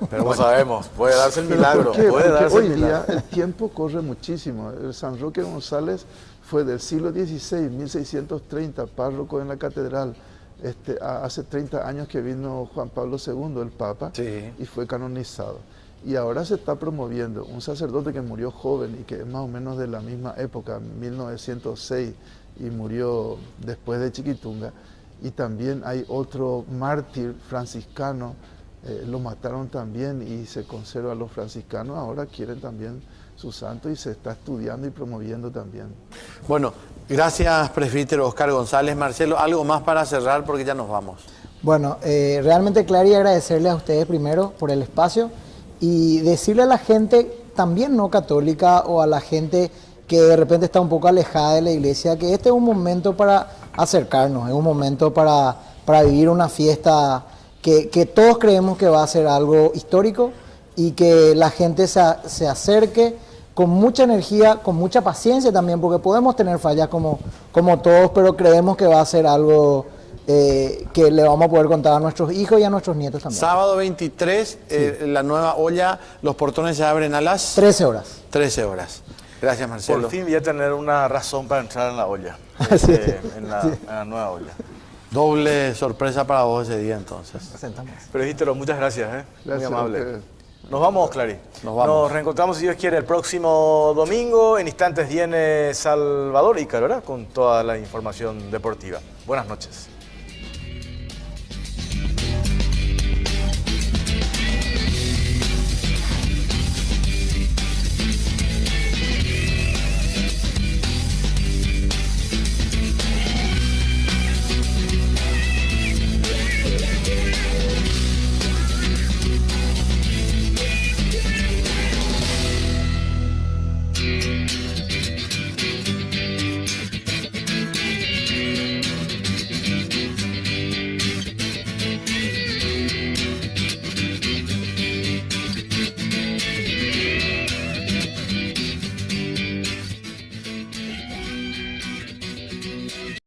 Pero no sabemos, puede darse el ¿Pero milagro. por qué? Puede Porque darse hoy el milagro. día el tiempo corre muchísimo. El San Roque González fue del siglo XVI, 1630, párroco en la catedral. Hace 30 años que vino Juan Pablo II, el Papa, Sí. y fue canonizado. Y ahora se está promoviendo un sacerdote que murió joven y que es más o menos de la misma época, 1906, y murió después de Chiquitunga. Y también hay otro mártir franciscano, lo mataron también y se conserva a los franciscanos. Ahora quieren también su santo y se está estudiando y promoviendo también. Bueno, gracias, presbítero Oscar González. Marcelo, algo más para cerrar porque ya nos vamos. Bueno, realmente, Clary, agradecerles a ustedes primero por el espacio y decirle a la gente también no católica o a la gente que de repente está un poco alejada de la iglesia, que este es un momento para acercarnos, es un momento para vivir una fiesta que todos creemos que va a ser algo histórico y que la gente se acerque con mucha energía, con mucha paciencia también, porque podemos tener fallas como todos, pero creemos que va a ser algo que le vamos a poder contar a nuestros hijos y a nuestros nietos también. Sábado 23, la nueva olla, los portones se abren a las 13 horas. 13 horas. Gracias, Marcelo. Por fin voy a tener una razón para entrar en la olla, Sí. en la nueva olla. Doble sorpresa para vos ese día, entonces. Presentamos. Presbítero, muchas gracias, muy Gracias a amable. ustedes. Nos vamos, Clary. Nos vamos. Nos reencontramos, si Dios quiere, el próximo domingo. En instantes viene Salvador Ícaro, ¿verdad? Con toda la información deportiva. Buenas noches.